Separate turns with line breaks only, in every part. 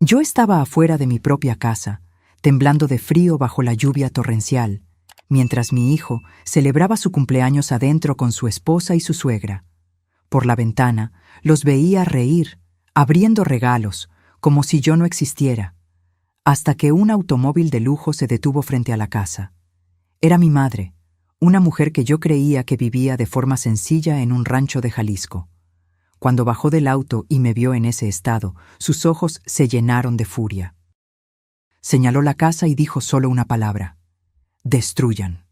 Yo estaba afuera de mi propia casa, temblando de frío bajo la lluvia torrencial, mientras mi hijo celebraba su cumpleaños adentro con su esposa y su suegra. Por la ventana los veía reír, abriendo regalos, como si yo no existiera, hasta que un automóvil de lujo se detuvo frente a la casa. Era mi madre, una mujer que yo creía que vivía de forma sencilla en un rancho de Jalisco. Cuando bajó del auto y me vio en ese estado, sus ojos se llenaron de furia. Señaló la casa y dijo solo una palabra: destruyan.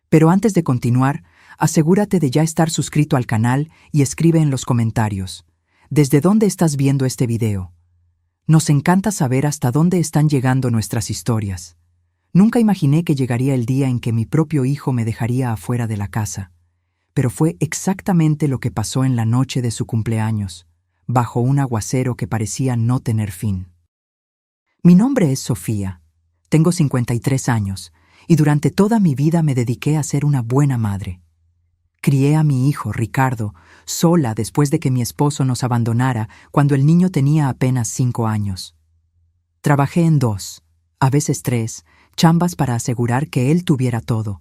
Pero antes de continuar, asegúrate de ya estar suscrito al canal y escribe en los comentarios: ¿desde dónde estás viendo este video? Nos encanta saber hasta dónde están llegando nuestras historias. Nunca imaginé que llegaría el día en que mi propio hijo me dejaría afuera de la casa. Pero fue exactamente lo que pasó en la noche de su cumpleaños, bajo un aguacero que parecía no tener fin. Mi nombre es Sofía, tengo 53 años, y durante toda mi vida me dediqué a ser una buena madre. Crié a mi hijo, Ricardo, sola después de que mi esposo nos abandonara cuando el niño tenía apenas 5 años. Trabajé en 2, a veces 3, chambas para asegurar que él tuviera todo: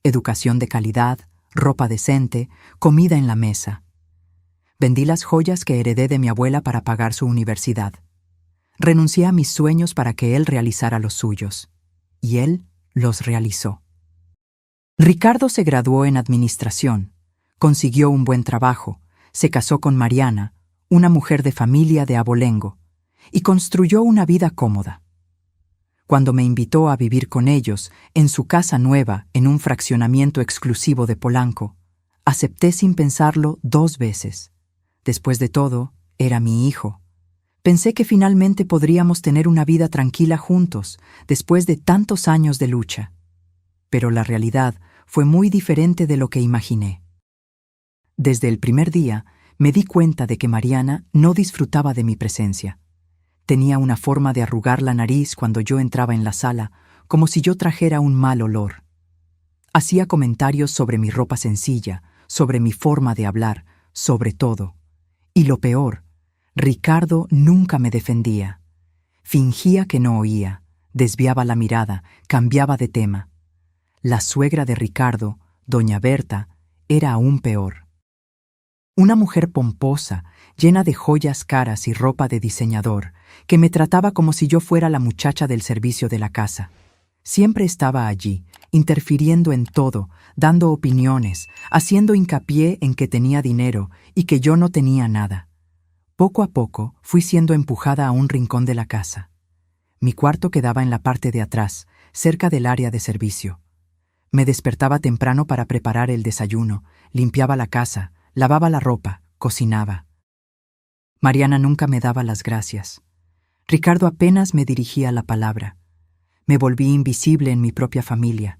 educación de calidad, ropa decente, comida en la mesa. Vendí las joyas que heredé de mi abuela para pagar su universidad. Renuncié a mis sueños para que él realizara los suyos, y él los realizó. Ricardo se graduó en administración, consiguió un buen trabajo, se casó con Mariana, una mujer de familia de abolengo, y construyó una vida cómoda. Cuando me invitó a vivir con ellos, en su casa nueva, en un fraccionamiento exclusivo de Polanco, acepté sin pensarlo 2 veces. Después de todo, era mi hijo. Pensé que finalmente podríamos tener una vida tranquila juntos, después de tantos años de lucha. Pero la realidad fue muy diferente de lo que imaginé. Desde el primer día, me di cuenta de que Mariana no disfrutaba de mi presencia. Tenía una forma de arrugar la nariz cuando yo entraba en la sala, como si yo trajera un mal olor. Hacía comentarios sobre mi ropa sencilla, sobre mi forma de hablar, sobre todo. Y lo peor, Ricardo nunca me defendía. Fingía que no oía, desviaba la mirada, cambiaba de tema. La suegra de Ricardo, doña Berta, era aún peor. Una mujer pomposa, llena de joyas caras y ropa de diseñador, que me trataba como si yo fuera la muchacha del servicio de la casa. Siempre estaba allí, interfiriendo en todo, dando opiniones, haciendo hincapié en que tenía dinero y que yo no tenía nada. Poco a poco fui siendo empujada a un rincón de la casa. Mi cuarto quedaba en la parte de atrás, cerca del área de servicio. Me despertaba temprano para preparar el desayuno, limpiaba la casa, lavaba la ropa, cocinaba. Mariana nunca me daba las gracias. Ricardo apenas me dirigía la palabra. Me volví invisible en mi propia familia.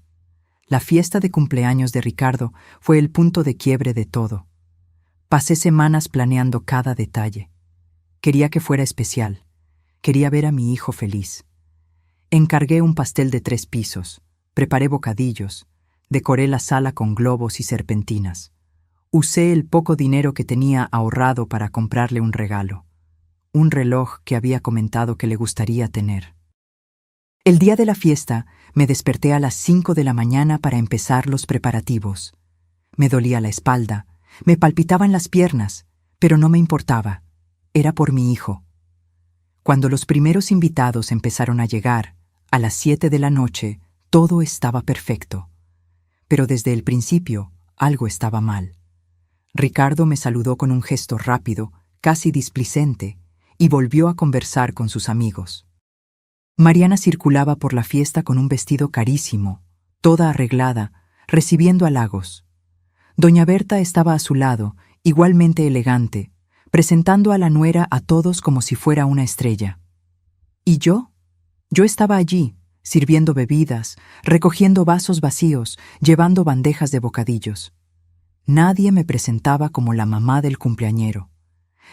La fiesta de cumpleaños de Ricardo fue el punto de quiebre de todo. Pasé semanas planeando cada detalle. Quería que fuera especial. Quería ver a mi hijo feliz. Encargué un pastel de 3 pisos, preparé bocadillos, decoré la sala con globos y serpentinas. Usé el poco dinero que tenía ahorrado para comprarle un regalo, un reloj que había comentado que le gustaría tener. El día de la fiesta me desperté a las 5 de la mañana para empezar los preparativos. Me dolía la espalda, me palpitaban las piernas, pero no me importaba. Era por mi hijo. Cuando los primeros invitados empezaron a llegar, a las 7 de la noche, todo estaba perfecto. Pero desde el principio, algo estaba mal. Ricardo me saludó con un gesto rápido, casi displicente, y volvió a conversar con sus amigos. Mariana circulaba por la fiesta con un vestido carísimo, toda arreglada, recibiendo halagos. Doña Berta estaba a su lado, igualmente elegante, presentando a la nuera a todos como si fuera una estrella. ¿Y yo? Yo estaba allí, sirviendo bebidas, recogiendo vasos vacíos, llevando bandejas de bocadillos. Nadie me presentaba como la mamá del cumpleañero.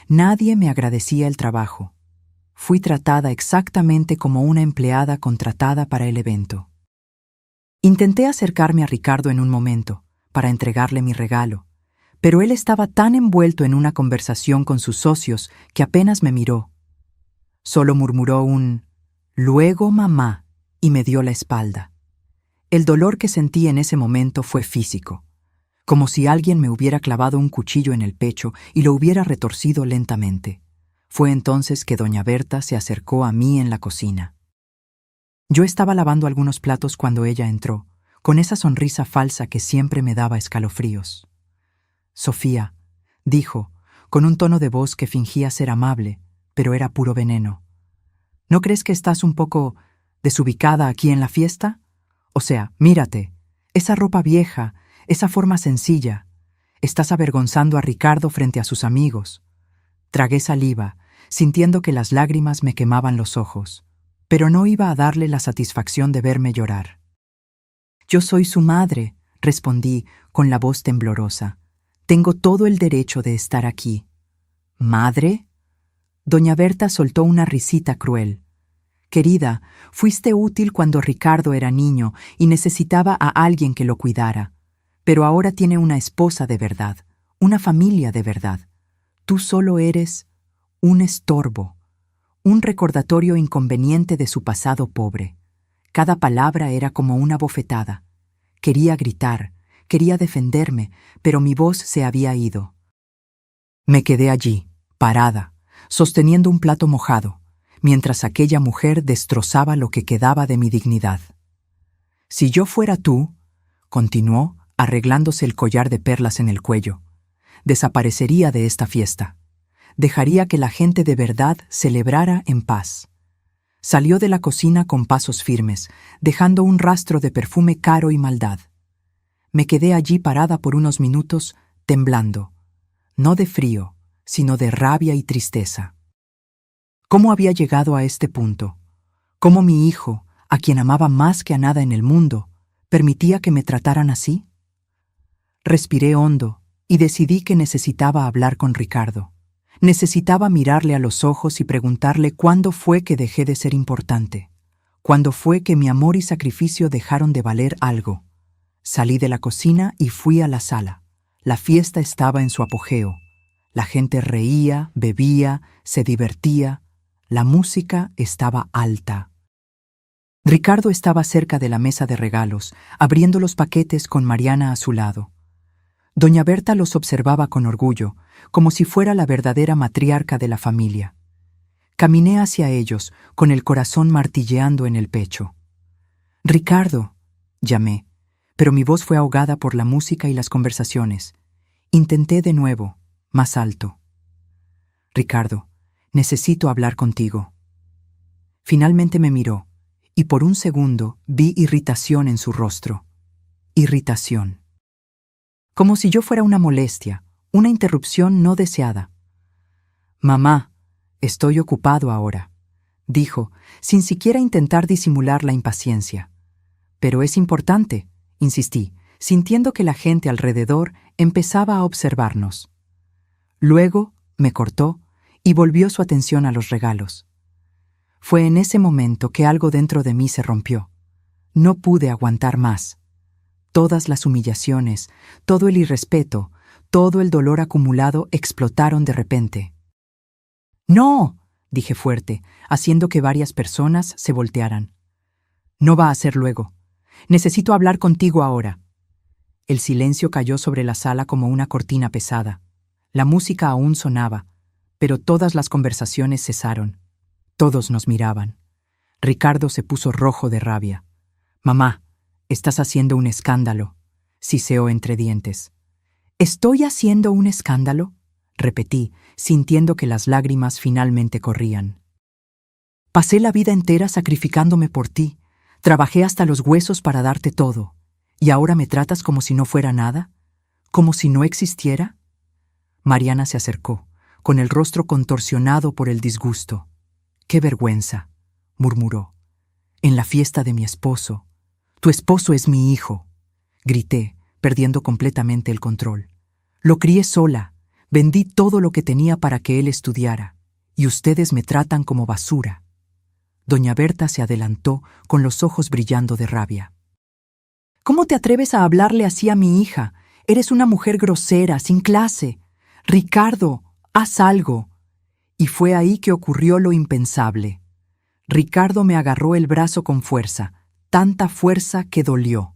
Nadie me agradecía el trabajo. Fui tratada exactamente como una empleada contratada para el evento. Intenté acercarme a Ricardo en un momento, para entregarle mi regalo, pero él estaba tan envuelto en una conversación con sus socios que apenas me miró. Solo murmuró un «Luego, mamá», y me dio la espalda. El dolor que sentí en ese momento fue físico, como si alguien me hubiera clavado un cuchillo en el pecho y lo hubiera retorcido lentamente. Fue entonces que doña Berta se acercó a mí en la cocina. Yo estaba lavando algunos platos cuando ella entró, con esa sonrisa falsa que siempre me daba escalofríos. «Sofía», dijo, con un tono de voz que fingía ser amable, pero era puro veneno. «¿No crees que estás un poco desubicada aquí en la fiesta? O sea, mírate, esa ropa vieja, esa forma sencilla. Estás avergonzando a Ricardo frente a sus amigos». Tragué saliva, sintiendo que las lágrimas me quemaban los ojos, pero no iba a darle la satisfacción de verme llorar. «Yo soy su madre», respondí con la voz temblorosa. «Tengo todo el derecho de estar aquí». «¿Madre?». Doña Berta soltó una risita cruel. «Querida, fuiste útil cuando Ricardo era niño y necesitaba a alguien que lo cuidara. Pero ahora tiene una esposa de verdad, una familia de verdad. Tú solo eres un estorbo, un recordatorio inconveniente de su pasado pobre». Cada palabra era como una bofetada. Quería gritar, quería defenderme, pero mi voz se había ido. Me quedé allí, parada, sosteniendo un plato mojado, mientras aquella mujer destrozaba lo que quedaba de mi dignidad. «Si yo fuera tú», continuó, arreglándose el collar de perlas en el cuello, «desaparecería de esta fiesta. Dejaría que la gente de verdad celebrara en paz». Salió de la cocina con pasos firmes, dejando un rastro de perfume caro y maldad. Me quedé allí parada por unos minutos, temblando, no de frío, sino de rabia y tristeza. ¿Cómo había llegado a este punto? ¿Cómo mi hijo, a quien amaba más que a nada en el mundo, permitía que me trataran así? Respiré hondo y decidí que necesitaba hablar con Ricardo. Necesitaba mirarle a los ojos y preguntarle cuándo fue que dejé de ser importante, cuándo fue que mi amor y sacrificio dejaron de valer algo. Salí de la cocina y fui a la sala. La fiesta estaba en su apogeo. La gente reía, bebía, se divertía. La música estaba alta. Ricardo estaba cerca de la mesa de regalos, abriendo los paquetes con Mariana a su lado. Doña Berta los observaba con orgullo, como si fuera la verdadera matriarca de la familia. Caminé hacia ellos, con el corazón martilleando en el pecho. «Ricardo», llamé, pero mi voz fue ahogada por la música y las conversaciones. Intenté de nuevo, más alto. «Ricardo, necesito hablar contigo». Finalmente me miró, y por un segundo vi irritación en su rostro. Irritación. Como si yo fuera una molestia, una interrupción no deseada. «Mamá, estoy ocupado ahora», dijo, sin siquiera intentar disimular la impaciencia. «Pero es importante», insistí, sintiendo que la gente alrededor empezaba a observarnos. Luego me cortó y volvió su atención a los regalos. Fue en ese momento que algo dentro de mí se rompió. No pude aguantar más. Todas las humillaciones, todo el irrespeto, todo el dolor acumulado explotaron de repente. «¡No!», dije fuerte, haciendo que varias personas se voltearan. «No va a ser luego. Necesito hablar contigo ahora». El silencio cayó sobre la sala como una cortina pesada. La música aún sonaba, pero todas las conversaciones cesaron. Todos nos miraban. Ricardo se puso rojo de rabia. «Mamá, estás haciendo un escándalo», siseó entre dientes. «¿Estoy haciendo un escándalo?», repetí, sintiendo que las lágrimas finalmente corrían. «Pasé la vida entera sacrificándome por ti. Trabajé hasta los huesos para darte todo. ¿Y ahora me tratas como si no fuera nada? ¿Como si no existiera?». Mariana se acercó, con el rostro contorsionado por el disgusto. «¡Qué vergüenza!», murmuró. «En la fiesta de mi esposo. Tu esposo es mi hijo», grité, perdiendo completamente el control. «Lo crié sola, vendí todo lo que tenía para que él estudiara, y ustedes me tratan como basura». Doña Berta se adelantó con los ojos brillando de rabia. «¿Cómo te atreves a hablarle así a mi hija? Eres una mujer grosera, sin clase. Ricardo, haz algo». Y fue ahí que ocurrió lo impensable. Ricardo me agarró el brazo con fuerza, tanta fuerza que dolió.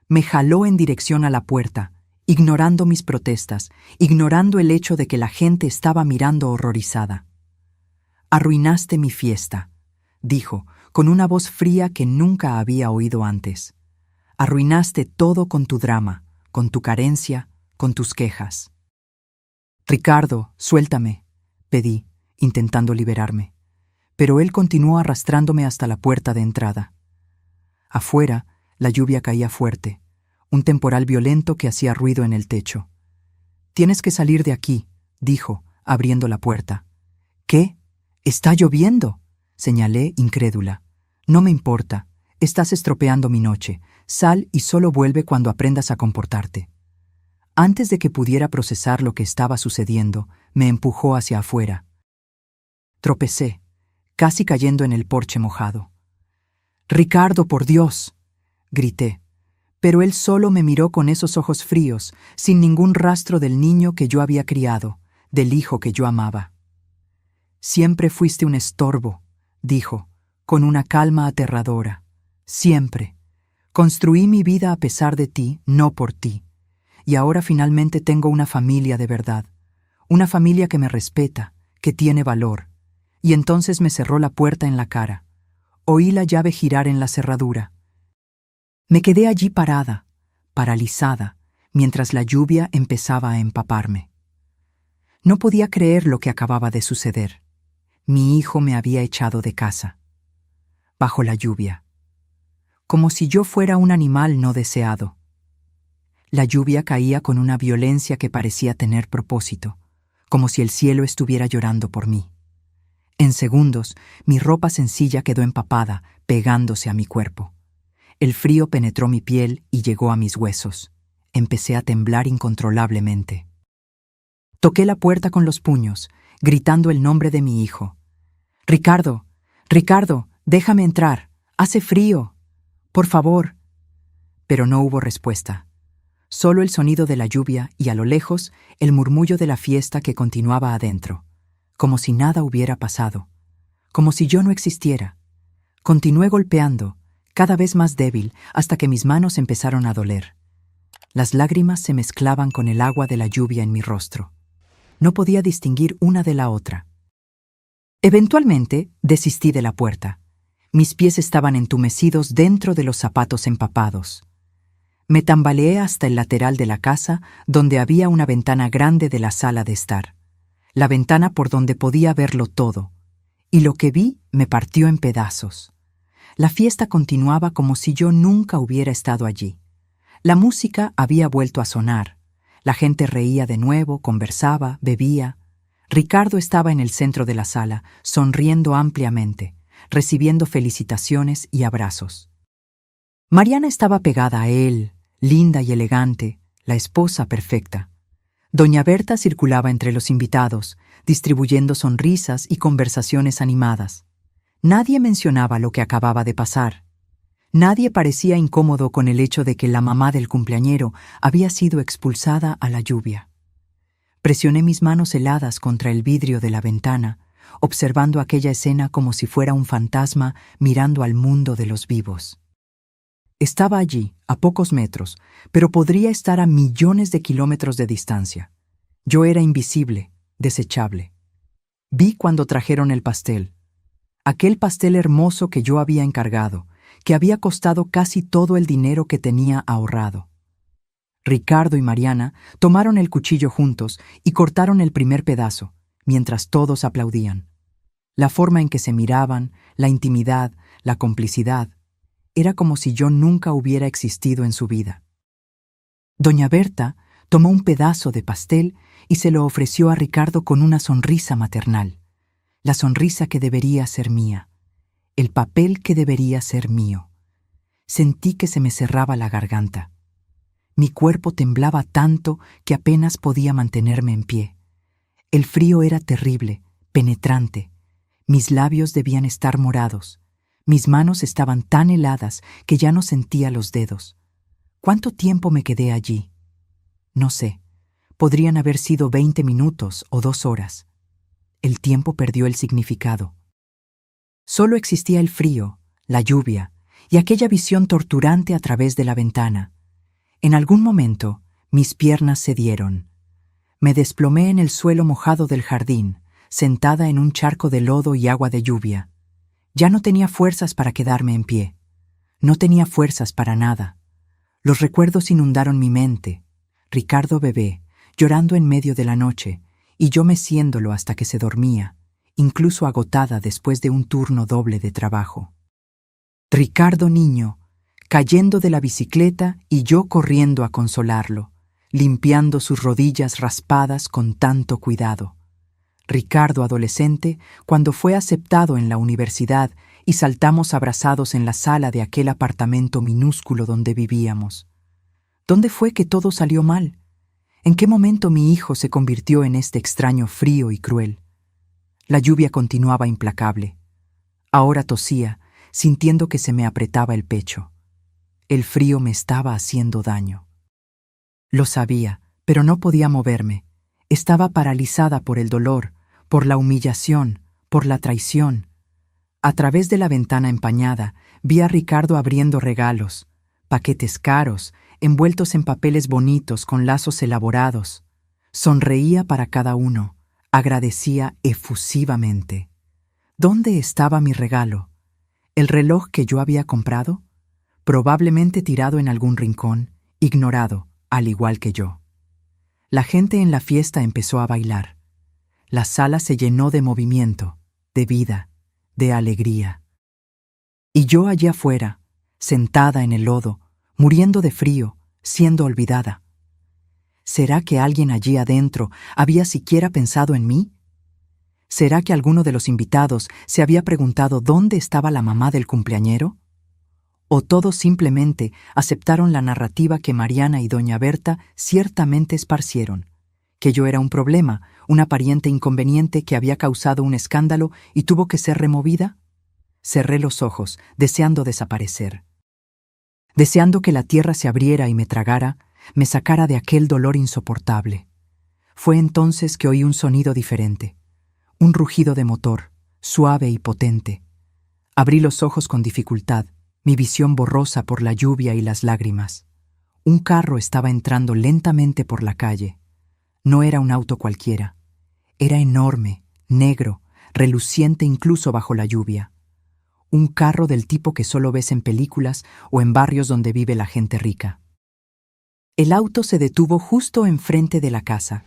Me jaló en dirección a la puerta, ignorando mis protestas, ignorando el hecho de que la gente estaba mirando horrorizada. «Arruinaste mi fiesta», dijo, con una voz fría que nunca había oído antes. «Arruinaste todo con tu drama, con tu carencia, con tus quejas». «Ricardo, suéltame», pedí, intentando liberarme. Pero él continuó arrastrándome hasta la puerta de entrada. Afuera, la lluvia caía fuerte, un temporal violento que hacía ruido en el techo. «Tienes que salir de aquí», dijo, abriendo la puerta. «¿Qué? ¿Está lloviendo?», señalé, incrédula. «No me importa. Estás estropeando mi noche. Sal y solo vuelve cuando aprendas a comportarte». Antes de que pudiera procesar lo que estaba sucediendo, me empujó hacia afuera. Tropecé, casi cayendo en el porche mojado. «Ricardo, por Dios», grité, pero él solo me miró con esos ojos fríos, sin ningún rastro del niño que yo había criado, del hijo que yo amaba. «Siempre fuiste un estorbo», dijo, con una calma aterradora. «Siempre. Construí mi vida a pesar de ti, no por ti. Y ahora finalmente tengo una familia de verdad, una familia que me respeta, que tiene valor». Y entonces me cerró la puerta en la cara. Oí la llave girar en la cerradura. Me quedé allí parada, paralizada, mientras la lluvia empezaba a empaparme. No podía creer lo que acababa de suceder. Mi hijo me había echado de casa. Bajo la lluvia. Como si yo fuera un animal no deseado. La lluvia caía con una violencia que parecía tener propósito, como si el cielo estuviera llorando por mí. En segundos, mi ropa sencilla quedó empapada, pegándose a mi cuerpo. El frío penetró mi piel y llegó a mis huesos. Empecé a temblar incontrolablemente. Toqué la puerta con los puños, gritando el nombre de mi hijo. «Ricardo, Ricardo, déjame entrar. Hace frío. Por favor». Pero no hubo respuesta. Solo el sonido de la lluvia y, a lo lejos, el murmullo de la fiesta que continuaba adentro. Como si nada hubiera pasado, como si yo no existiera. Continué golpeando, cada vez más débil, hasta que mis manos empezaron a doler. Las lágrimas se mezclaban con el agua de la lluvia en mi rostro. No podía distinguir una de la otra. Eventualmente, desistí de la puerta. Mis pies estaban entumecidos dentro de los zapatos empapados. Me tambaleé hasta el lateral de la casa, donde había una ventana grande de la sala de estar. La ventana por donde podía verlo todo, y lo que vi me partió en pedazos. La fiesta continuaba como si yo nunca hubiera estado allí. La música había vuelto a sonar. La gente reía de nuevo, conversaba, bebía. Ricardo estaba en el centro de la sala, sonriendo ampliamente, recibiendo felicitaciones y abrazos. Mariana estaba pegada a él, linda y elegante, la esposa perfecta. Doña Berta circulaba entre los invitados, distribuyendo sonrisas y conversaciones animadas. Nadie mencionaba lo que acababa de pasar. Nadie parecía incómodo con el hecho de que la mamá del cumpleañero había sido expulsada a la lluvia. Presioné mis manos heladas contra el vidrio de la ventana, observando aquella escena como si fuera un fantasma mirando al mundo de los vivos. Estaba allí, a pocos metros, pero podría estar a millones de kilómetros de distancia. Yo era invisible, desechable. Vi cuando trajeron el pastel. Aquel pastel hermoso que yo había encargado, que había costado casi todo el dinero que tenía ahorrado. Ricardo y Mariana tomaron el cuchillo juntos y cortaron el primer pedazo, mientras todos aplaudían. La forma en que se miraban, la intimidad, la complicidad, era como si yo nunca hubiera existido en su vida. Doña Berta tomó un pedazo de pastel y se lo ofreció a Ricardo con una sonrisa maternal, la sonrisa que debería ser mía, el papel que debería ser mío. Sentí que se me cerraba la garganta. Mi cuerpo temblaba tanto que apenas podía mantenerme en pie. El frío era terrible, penetrante. Mis labios debían estar morados. Mis manos estaban tan heladas que ya no sentía los dedos. ¿Cuánto tiempo me quedé allí? No sé. Podrían haber sido 20 minutos o 2 horas. el tiempo perdió el significado. Solo existía el frío, la lluvia y aquella visión torturante a través de la ventana. En algún momento, mis piernas cedieron. Me desplomé en el suelo mojado del jardín, sentada en un charco de lodo y agua de lluvia. Ya no tenía fuerzas para quedarme en pie. No tenía fuerzas para nada. Los recuerdos inundaron mi mente. Ricardo bebé, llorando en medio de la noche, y yo meciéndolo hasta que se dormía, incluso agotada después de un turno doble de trabajo. Ricardo niño, cayendo de la bicicleta y yo corriendo a consolarlo, limpiando sus rodillas raspadas con tanto cuidado. Ricardo adolescente cuando fue aceptado en la universidad y saltamos abrazados en la sala de aquel apartamento minúsculo donde vivíamos. ¿Dónde fue que todo salió mal? ¿En qué momento mi hijo se convirtió en este extraño frío y cruel? La lluvia continuaba implacable. Ahora tosía, sintiendo que se me apretaba el pecho. El frío me estaba haciendo daño. Lo sabía, pero no podía moverme. Estaba paralizada por el dolor, por la humillación, por la traición. A través de la ventana empañada, vi a Ricardo abriendo regalos, paquetes caros, envueltos en papeles bonitos con lazos elaborados. Sonreía para cada uno, agradecía efusivamente. ¿Dónde estaba mi regalo? ¿El reloj que yo había comprado? Probablemente tirado en algún rincón, ignorado, al igual que yo. La gente en la fiesta empezó a bailar. La sala se llenó de movimiento, de vida, de alegría. Y yo allí afuera, sentada en el lodo, muriendo de frío, siendo olvidada. ¿Será que alguien allí adentro había siquiera pensado en mí? ¿Será que alguno de los invitados se había preguntado dónde estaba la mamá del cumpleañero? ¿O todos simplemente aceptaron la narrativa que Mariana y doña Berta ciertamente esparcieron? Que yo era un problema, una pariente inconveniente que había causado un escándalo y tuvo que ser removida. Cerré los ojos, deseando desaparecer. Deseando que la tierra se abriera y me tragara, me sacara de aquel dolor insoportable. Fue entonces que oí un sonido diferente, un rugido de motor, suave y potente. Abrí los ojos con dificultad, mi visión borrosa por la lluvia y las lágrimas. Un carro estaba entrando lentamente por la calle. No era un auto cualquiera. Era enorme, negro, reluciente incluso bajo la lluvia. Un carro del tipo que solo ves en películas o en barrios donde vive la gente rica. El auto se detuvo justo enfrente de la casa.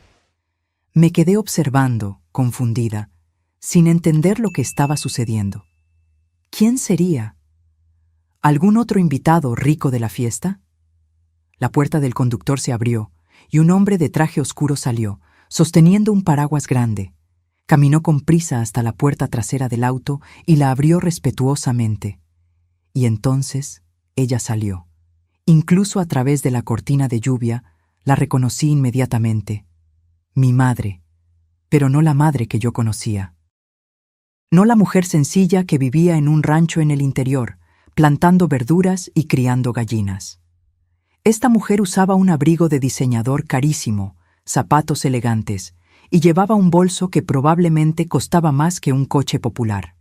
Me quedé observando, confundida, sin entender lo que estaba sucediendo. ¿Quién sería? ¿Algún otro invitado rico de la fiesta? La puerta del conductor se abrió y un hombre de traje oscuro salió, sosteniendo un paraguas grande. Caminó con prisa hasta la puerta trasera del auto y la abrió respetuosamente. Y entonces ella salió. Incluso a través de la cortina de lluvia, la reconocí inmediatamente. Mi madre, pero no la madre que yo conocía. No la mujer sencilla que vivía en un rancho en el interior, plantando verduras y criando gallinas. Esta mujer usaba un abrigo de diseñador carísimo, zapatos elegantes, y llevaba un bolso que probablemente costaba más que un coche popular.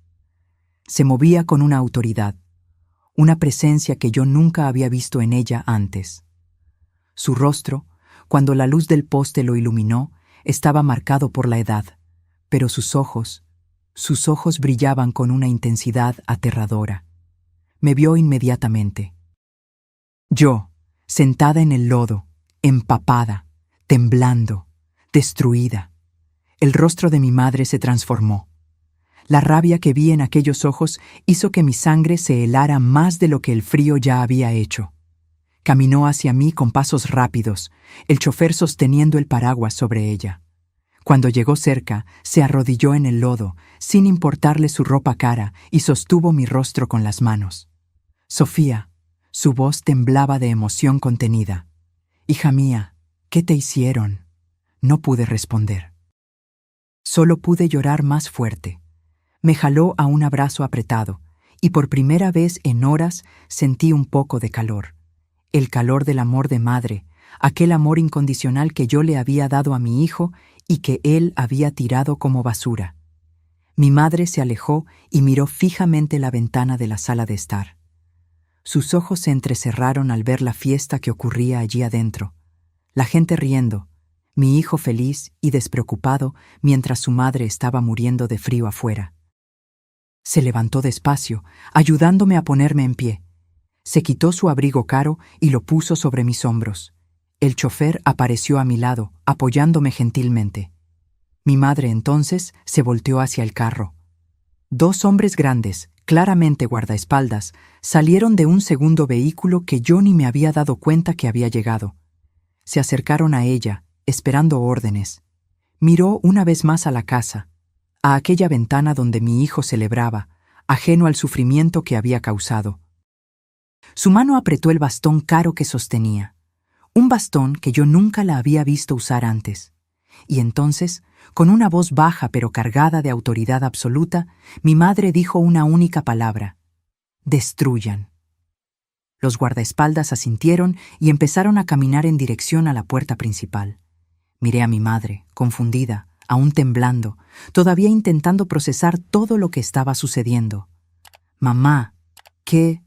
Se movía con una autoridad, una presencia que yo nunca había visto en ella antes. Su rostro, cuando la luz del poste lo iluminó, estaba marcado por la edad, pero sus ojos brillaban con una intensidad aterradora. Me vio inmediatamente. Yo, sentada en el lodo, empapada, temblando, destruida. El rostro de mi madre se transformó. La rabia que vi en aquellos ojos hizo que mi sangre se helara más de lo que el frío ya había hecho. Caminó hacia mí con pasos rápidos, el chofer sosteniendo el paraguas sobre ella. Cuando llegó cerca, se arrodilló en el lodo, sin importarle su ropa cara, y sostuvo mi rostro con las manos. Sofía, su voz temblaba de emoción contenida. Hija mía, ¿qué te hicieron? No pude responder. Solo pude llorar más fuerte. Me jaló a un abrazo apretado, y por primera vez en horas sentí un poco de calor. El calor del amor de madre, aquel amor incondicional que yo le había dado a mi hijo y que él había tirado como basura. Mi madre se alejó y miró fijamente la ventana de la sala de estar. Sus ojos se entrecerraron al ver la fiesta que ocurría allí adentro. La gente riendo, mi hijo feliz y despreocupado mientras su madre estaba muriendo de frío afuera. Se levantó despacio, ayudándome a ponerme en pie. Se quitó su abrigo caro y lo puso sobre mis hombros. El chofer apareció a mi lado, apoyándome gentilmente. Mi madre entonces se volteó hacia el carro. Dos hombres grandes, claramente guardaespaldas, salieron de un segundo vehículo que yo ni me había dado cuenta que había llegado. Se acercaron a ella, esperando órdenes. Miró una vez más a la casa, a aquella ventana donde mi hijo celebraba, ajeno al sufrimiento que había causado. Su mano apretó el bastón caro que sostenía, un bastón que yo nunca la había visto usar antes. Y entonces, con una voz baja pero cargada de autoridad absoluta, mi madre dijo una única palabra: «Destruyan». Los guardaespaldas asintieron y empezaron a caminar en dirección a la puerta principal. Miré a mi madre, confundida, aún temblando, todavía intentando procesar todo lo que estaba sucediendo. «Mamá, ¿quién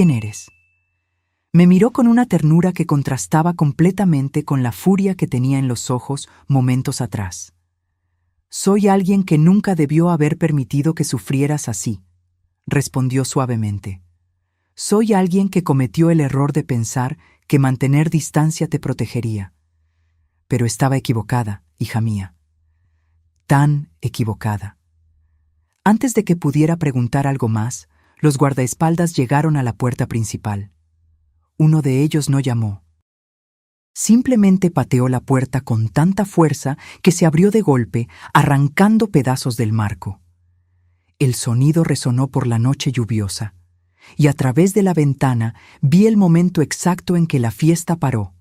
eres?». Me miró con una ternura que contrastaba completamente con la furia que tenía en los ojos momentos atrás. «Soy alguien que nunca debió haber permitido que sufrieras así», respondió suavemente. «Soy alguien que cometió el error de pensar que mantener distancia te protegería. Pero estaba equivocada, hija mía. Tan equivocada». Antes de que pudiera preguntar algo más, los guardaespaldas llegaron a la puerta principal. Uno de ellos no llamó. Simplemente pateó la puerta con tanta fuerza que se abrió de golpe, arrancando pedazos del marco. El sonido resonó por la noche lluviosa, y a través de la ventana vi el momento exacto en que la fiesta paró.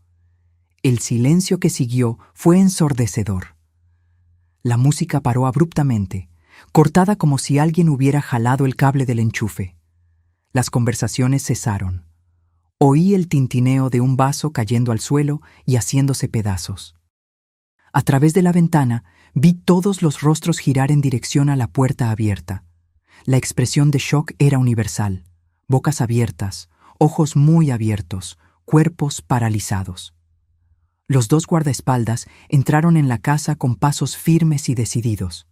El silencio que siguió fue ensordecedor. La música paró abruptamente, cortada como si alguien hubiera jalado el cable del enchufe. Las conversaciones cesaron. Oí el tintineo de un vaso cayendo al suelo y haciéndose pedazos. A través de la ventana vi todos los rostros girar en dirección a la puerta abierta. La expresión de shock era universal: bocas abiertas, ojos muy abiertos, cuerpos paralizados. Los dos guardaespaldas entraron en la casa con pasos firmes y decididos.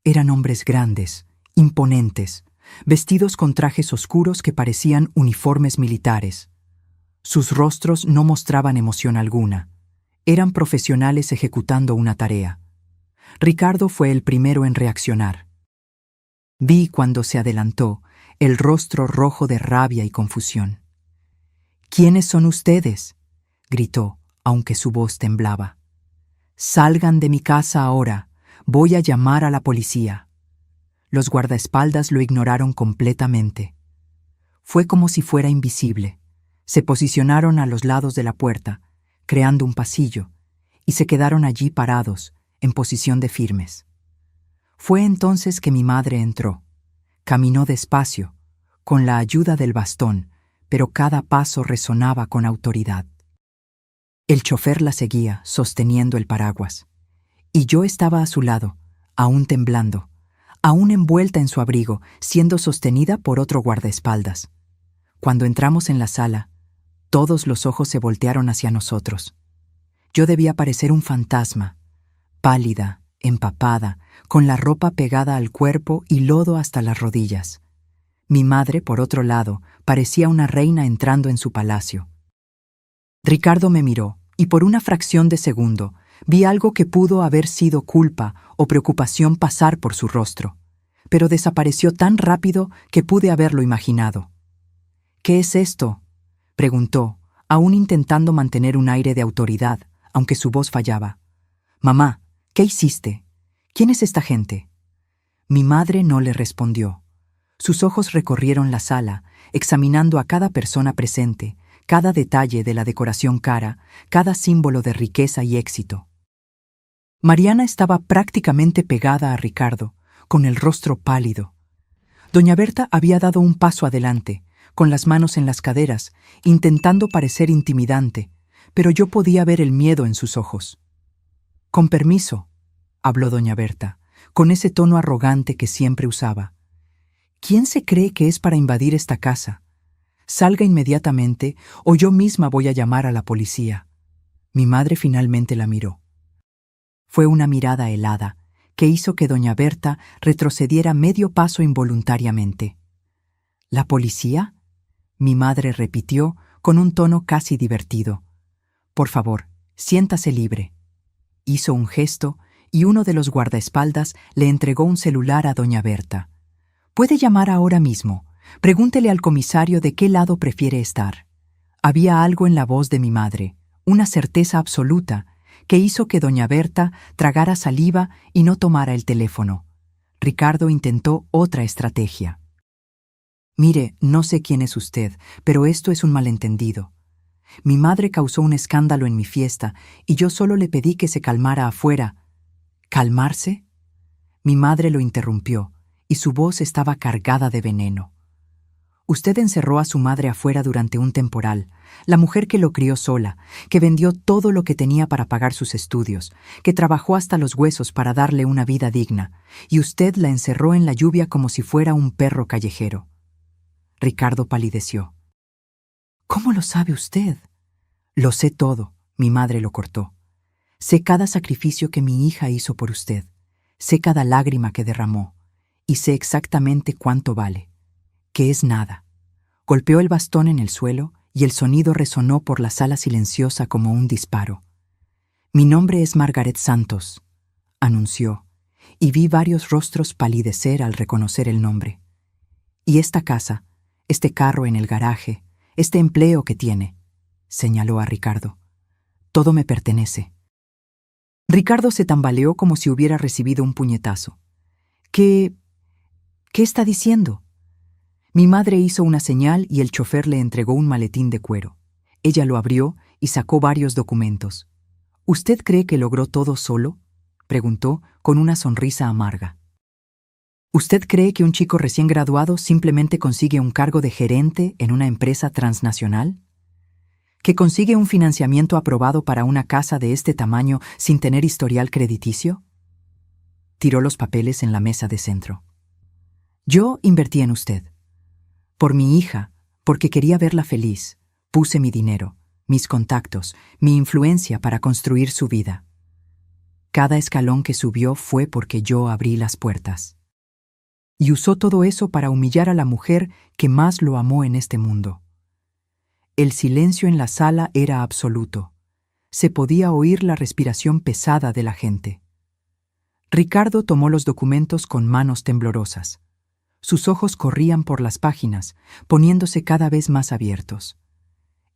Eran hombres grandes, imponentes, vestidos con trajes oscuros que parecían uniformes militares. Sus rostros no mostraban emoción alguna. Eran profesionales ejecutando una tarea. Ricardo fue el primero en reaccionar. Vi cuando se adelantó el rostro rojo de rabia y confusión. «¿Quiénes son ustedes?», gritó, aunque su voz temblaba. «Salgan de mi casa ahora. Voy a llamar a la policía». Los guardaespaldas lo ignoraron completamente. Fue como si fuera invisible. Se posicionaron a los lados de la puerta, creando un pasillo, y se quedaron allí parados, en posición de firmes. Fue entonces que mi madre entró. Caminó despacio, con la ayuda del bastón, pero cada paso resonaba con autoridad. El chofer la seguía, sosteniendo el paraguas. Y yo estaba a su lado, aún temblando, aún envuelta en su abrigo, siendo sostenida por otro guardaespaldas. Cuando entramos en la sala, todos los ojos se voltearon hacia nosotros. Yo debía parecer un fantasma, pálida, empapada, con la ropa pegada al cuerpo y lodo hasta las rodillas. Mi madre, por otro lado, parecía una reina entrando en su palacio. Ricardo me miró, y por una fracción de segundo vi algo que pudo haber sido culpa o preocupación pasar por su rostro, pero desapareció tan rápido que pude haberlo imaginado. «¿Qué es esto?», preguntó, aún intentando mantener un aire de autoridad, aunque su voz fallaba. «Mamá, ¿qué hiciste? ¿Quién es esta gente?». Mi madre no le respondió. Sus ojos recorrieron la sala, examinando a cada persona presente, cada detalle de la decoración cara, cada símbolo de riqueza y éxito. Mariana estaba prácticamente pegada a Ricardo, con el rostro pálido. Doña Berta había dado un paso adelante, con las manos en las caderas, intentando parecer intimidante, pero yo podía ver el miedo en sus ojos. «Con permiso», habló doña Berta, con ese tono arrogante que siempre usaba. ¿Quién se cree que es para invadir esta casa? Salga inmediatamente o yo misma voy a llamar a la policía. Mi madre finalmente la miró. Fue una mirada helada que hizo que doña Berta retrocediera medio paso involuntariamente. ¿La policía?, mi madre repitió con un tono casi divertido. Por favor, siéntase libre. Hizo un gesto y uno de los guardaespaldas le entregó un celular a doña Berta. Puede llamar ahora mismo. Pregúntele al comisario de qué lado prefiere estar. Había algo en la voz de mi madre, una certeza absoluta, que hizo que doña Berta tragara saliva y no tomara el teléfono. Ricardo intentó otra estrategia. Mire, no sé quién es usted, pero esto es un malentendido. Mi madre causó un escándalo en mi fiesta y yo solo le pedí que se calmara afuera. ¿Calmarse? Mi madre lo interrumpió y su voz estaba cargada de veneno. Usted encerró a su madre afuera durante un temporal, la mujer que lo crió sola, que vendió todo lo que tenía para pagar sus estudios, que trabajó hasta los huesos para darle una vida digna, y usted la encerró en la lluvia como si fuera un perro callejero. Ricardo palideció. ¿Cómo lo sabe usted? Lo sé todo, mi madre lo cortó. Sé cada sacrificio que mi hija hizo por usted, sé cada lágrima que derramó, y sé exactamente cuánto vale, que es nada. Golpeó el bastón en el suelo y el sonido resonó por la sala silenciosa como un disparo. Mi nombre es Margaret Santos, anunció, y vi varios rostros palidecer al reconocer el nombre. Y esta casa, este carro en el garaje, este empleo que tiene, señaló a Ricardo. Todo me pertenece. Ricardo se tambaleó como si hubiera recibido un puñetazo. ¿Qué está diciendo? Mi madre hizo una señal y el chofer le entregó un maletín de cuero. Ella lo abrió y sacó varios documentos. ¿Usted cree que logró todo solo?, preguntó con una sonrisa amarga. ¿Usted cree que un chico recién graduado simplemente consigue un cargo de gerente en una empresa transnacional? ¿Que consigue un financiamiento aprobado para una casa de este tamaño sin tener historial crediticio? Tiró los papeles en la mesa de centro. Yo invertí en usted. Por mi hija, porque quería verla feliz, puse mi dinero, mis contactos, mi influencia para construir su vida. Cada escalón que subió fue porque yo abrí las puertas. Y usó todo eso para humillar a la mujer que más lo amó en este mundo. El silencio en la sala era absoluto. Se podía oír la respiración pesada de la gente. Ricardo tomó los documentos con manos temblorosas. Sus ojos corrían por las páginas, poniéndose cada vez más abiertos.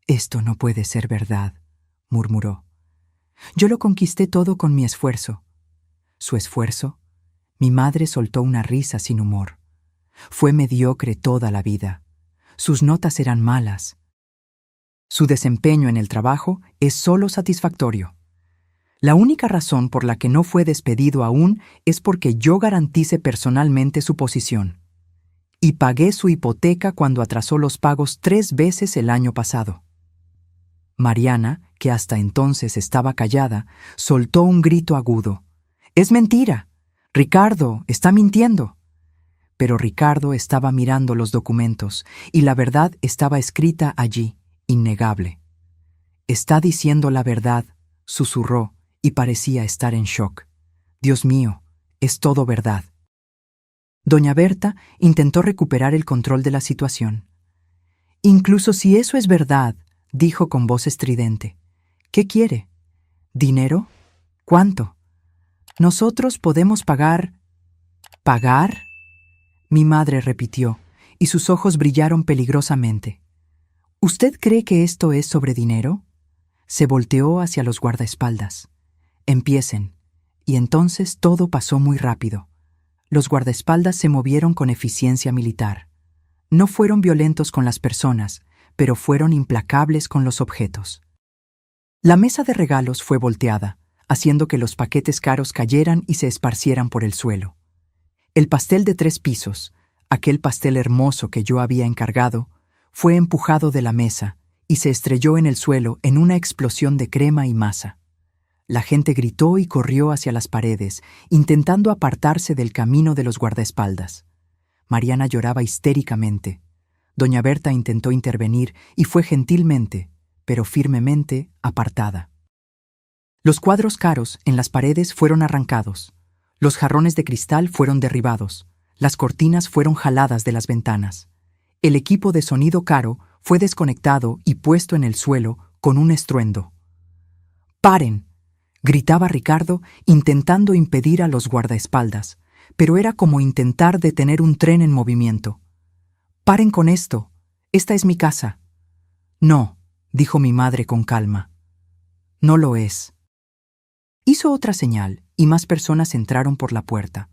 «Esto no puede ser verdad», murmuró. «Yo lo conquisté todo con mi esfuerzo». ¿Su esfuerzo? Mi madre soltó una risa sin humor. Fue mediocre toda la vida. Sus notas eran malas. Su desempeño en el trabajo es solo satisfactorio. La única razón por la que no fue despedido aún es porque yo garantice personalmente su posición. Y pagué su hipoteca cuando atrasó los pagos 3 veces el año pasado. Mariana, que hasta entonces estaba callada, soltó un grito agudo. «¡Es mentira! Ricardo está mintiendo». Pero Ricardo estaba mirando los documentos y la verdad estaba escrita allí, innegable. «Está diciendo la verdad», susurró y parecía estar en shock. «Dios mío, es todo verdad». Doña Berta intentó recuperar el control de la situación. «Incluso si eso es verdad», dijo con voz estridente. «¿Qué quiere? ¿Dinero? ¿Cuánto? Nosotros podemos pagar». «¿Pagar?», mi madre repitió, y sus ojos brillaron peligrosamente. «¿Usted cree que esto es sobre dinero?». Se volteó hacia los guardaespaldas. «Empiecen». Y entonces todo pasó muy rápido. Los guardaespaldas se movieron con eficiencia militar. No fueron violentos con las personas, pero fueron implacables con los objetos. La mesa de regalos fue volteada, haciendo que los paquetes caros cayeran y se esparcieran por el suelo. El pastel de 3 pisos, aquel pastel hermoso que yo había encargado, fue empujado de la mesa y se estrelló en el suelo en una explosión de crema y masa. La gente gritó y corrió hacia las paredes, intentando apartarse del camino de los guardaespaldas. Mariana lloraba histéricamente. Doña Berta intentó intervenir y fue gentilmente, pero firmemente, apartada. Los cuadros caros en las paredes fueron arrancados. Los jarrones de cristal fueron derribados. Las cortinas fueron jaladas de las ventanas. El equipo de sonido caro fue desconectado y puesto en el suelo con un estruendo. ¡Paren!, gritaba Ricardo, intentando impedir a los guardaespaldas, pero era como intentar detener un tren en movimiento. «¡Paren con esto! Esta es mi casa». «No», dijo mi madre con calma. «No lo es». Hizo otra señal y más personas entraron por la puerta.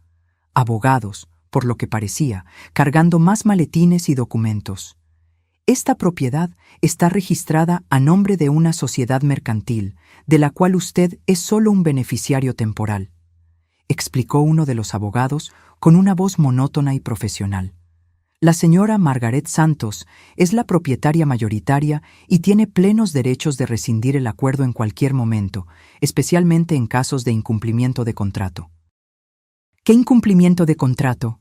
Abogados, por lo que parecía, cargando más maletines y documentos. Esta propiedad está registrada a nombre de una sociedad mercantil, de la cual usted es solo un beneficiario temporal, explicó uno de los abogados con una voz monótona y profesional. La señora Margaret Santos es la propietaria mayoritaria y tiene plenos derechos de rescindir el acuerdo en cualquier momento, especialmente en casos de incumplimiento de contrato. ¿Qué incumplimiento de contrato?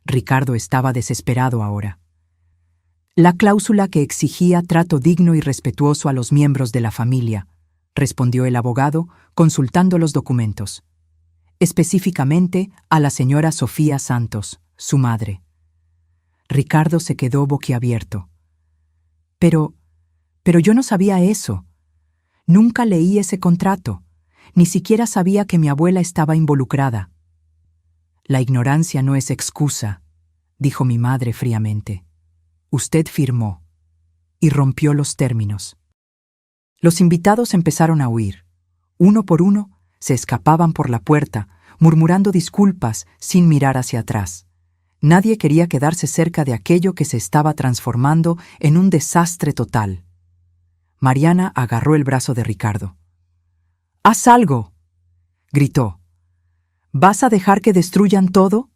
Ricardo estaba desesperado ahora. La cláusula que exigía trato digno y respetuoso a los miembros de la familia, respondió el abogado, consultando los documentos. Específicamente a la señora Sofía Santos, su madre. Ricardo se quedó boquiabierto. Pero yo no sabía eso. Nunca leí ese contrato. Ni siquiera sabía que mi abuela estaba involucrada. La ignorancia no es excusa, dijo mi madre fríamente. Usted firmó y rompió los términos. Los invitados empezaron a huir. Uno por uno se escapaban por la puerta, murmurando disculpas sin mirar hacia atrás. Nadie quería quedarse cerca de aquello que se estaba transformando en un desastre total. Mariana agarró el brazo de Ricardo. «¡Haz algo!», gritó. «¿Vas a dejar que destruyan todo?».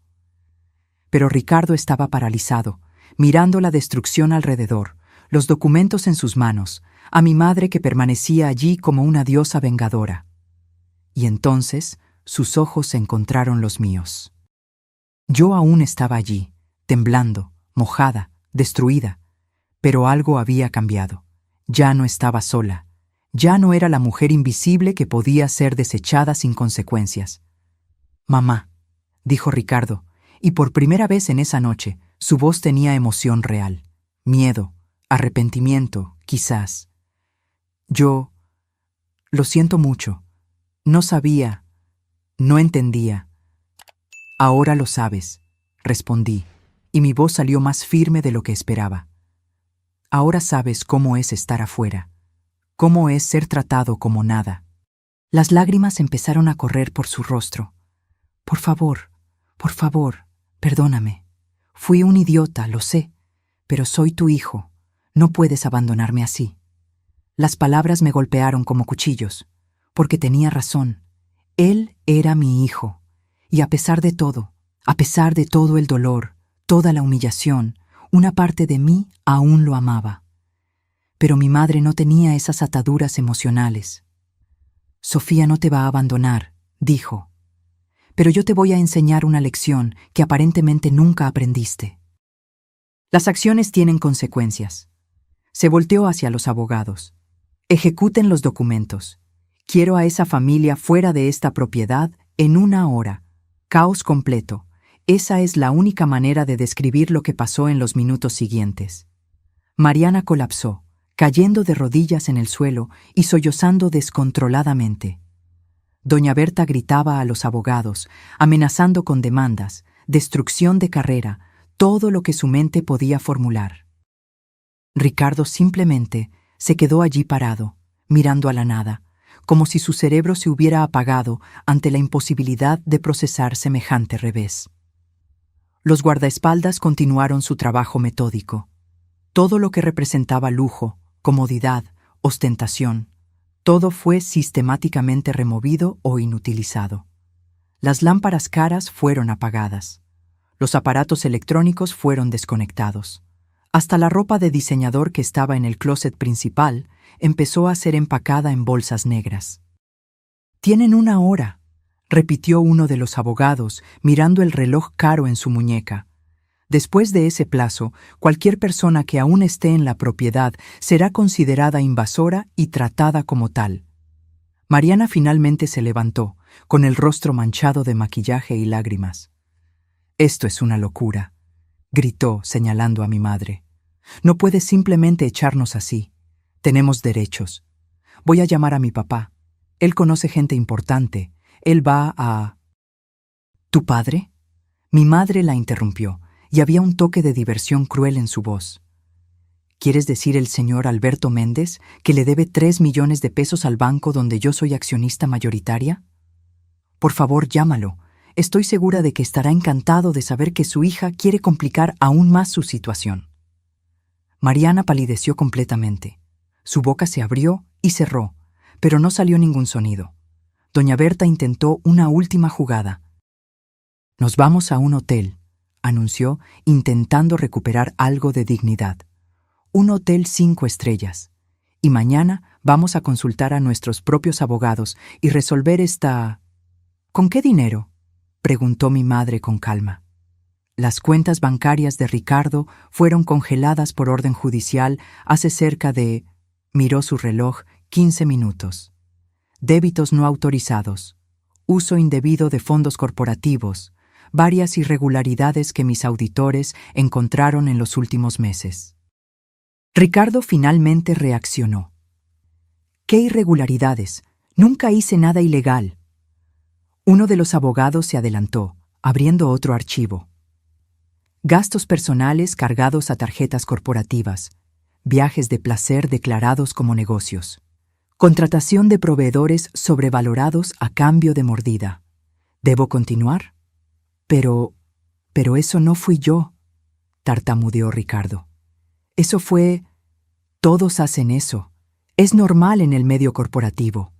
Pero Ricardo estaba paralizado, mirando la destrucción alrededor, los documentos en sus manos, a mi madre que permanecía allí como una diosa vengadora. Y entonces sus ojos encontraron los míos. Yo aún estaba allí, temblando, mojada, destruida, pero algo había cambiado. Ya no estaba sola. Ya no era la mujer invisible que podía ser desechada sin consecuencias. «Mamá», dijo Ricardo, y por primera vez en esa noche su voz tenía emoción real, miedo, arrepentimiento, quizás. «Yo lo siento mucho. No sabía, no entendía». «Ahora lo sabes», respondí, y mi voz salió más firme de lo que esperaba. «Ahora sabes cómo es estar afuera, cómo es ser tratado como nada». Las lágrimas empezaron a correr por su rostro. Por favor, perdóname. Fui un idiota, lo sé, pero soy tu hijo. No puedes abandonarme así». Las palabras me golpearon como cuchillos, porque tenía razón. Él era mi hijo, y a pesar de todo el dolor, toda la humillación, una parte de mí aún lo amaba. Pero mi madre no tenía esas ataduras emocionales. «Sofía no te va a abandonar», dijo. «Pero yo te voy a enseñar una lección que aparentemente nunca aprendiste. Las acciones tienen consecuencias». Se volteó hacia los abogados. «Ejecuten los documentos. Quiero a esa familia fuera de esta propiedad en 1 hora. Caos completo. Esa es la única manera de describir lo que pasó en los minutos siguientes». Mariana colapsó, cayendo de rodillas en el suelo y sollozando descontroladamente. Doña Berta gritaba a los abogados, amenazando con demandas, destrucción de carrera, todo lo que su mente podía formular. Ricardo simplemente se quedó allí parado, mirando a la nada, como si su cerebro se hubiera apagado ante la imposibilidad de procesar semejante revés. Los guardaespaldas continuaron su trabajo metódico. Todo lo que representaba lujo, comodidad, ostentación, todo fue sistemáticamente removido o inutilizado. Las lámparas caras fueron apagadas. Los aparatos electrónicos fueron desconectados. Hasta la ropa de diseñador que estaba en el closet principal empezó a ser empacada en bolsas negras. Tienen 1 hora, repitió uno de los abogados, mirando el reloj caro en su muñeca. Después de ese plazo, cualquier persona que aún esté en la propiedad será considerada invasora y tratada como tal. Mariana finalmente se levantó, con el rostro manchado de maquillaje y lágrimas. «Esto es una locura», gritó, señalando a mi madre. «No puedes simplemente echarnos así. Tenemos derechos. Voy a llamar a mi papá. Él conoce gente importante. Él va a...» «¿Tu padre?». Mi madre la interrumpió, y había un toque de diversión cruel en su voz. «¿Quieres decir el señor Alberto Méndez, que le debe 3 millones de pesos al banco donde yo soy accionista mayoritaria? Por favor, llámalo. Estoy segura de que estará encantado de saber que su hija quiere complicar aún más su situación». Mariana palideció completamente. Su boca se abrió y cerró, pero no salió ningún sonido. Doña Berta intentó una última jugada. «Nos vamos a un hotel», anunció, intentando recuperar algo de dignidad. «Un hotel 5 estrellas. Y mañana vamos a consultar a nuestros propios abogados y resolver esta...». «¿Con qué dinero?», preguntó mi madre con calma. Las cuentas bancarias de Ricardo fueron congeladas por orden judicial hace cerca de, miró su reloj, 15 minutos. Débitos no autorizados, uso indebido de fondos corporativos, varias irregularidades que mis auditores encontraron en los últimos meses. Ricardo finalmente reaccionó. «¿Qué irregularidades? Nunca hice nada ilegal». Uno de los abogados se adelantó, abriendo otro archivo. Gastos personales cargados a tarjetas corporativas, viajes de placer declarados como negocios, contratación de proveedores sobrevalorados a cambio de mordida. ¿Debo continuar? Pero eso no fui yo», tartamudeó Ricardo. «Eso fue... Todos hacen eso. Es normal en el medio corporativo».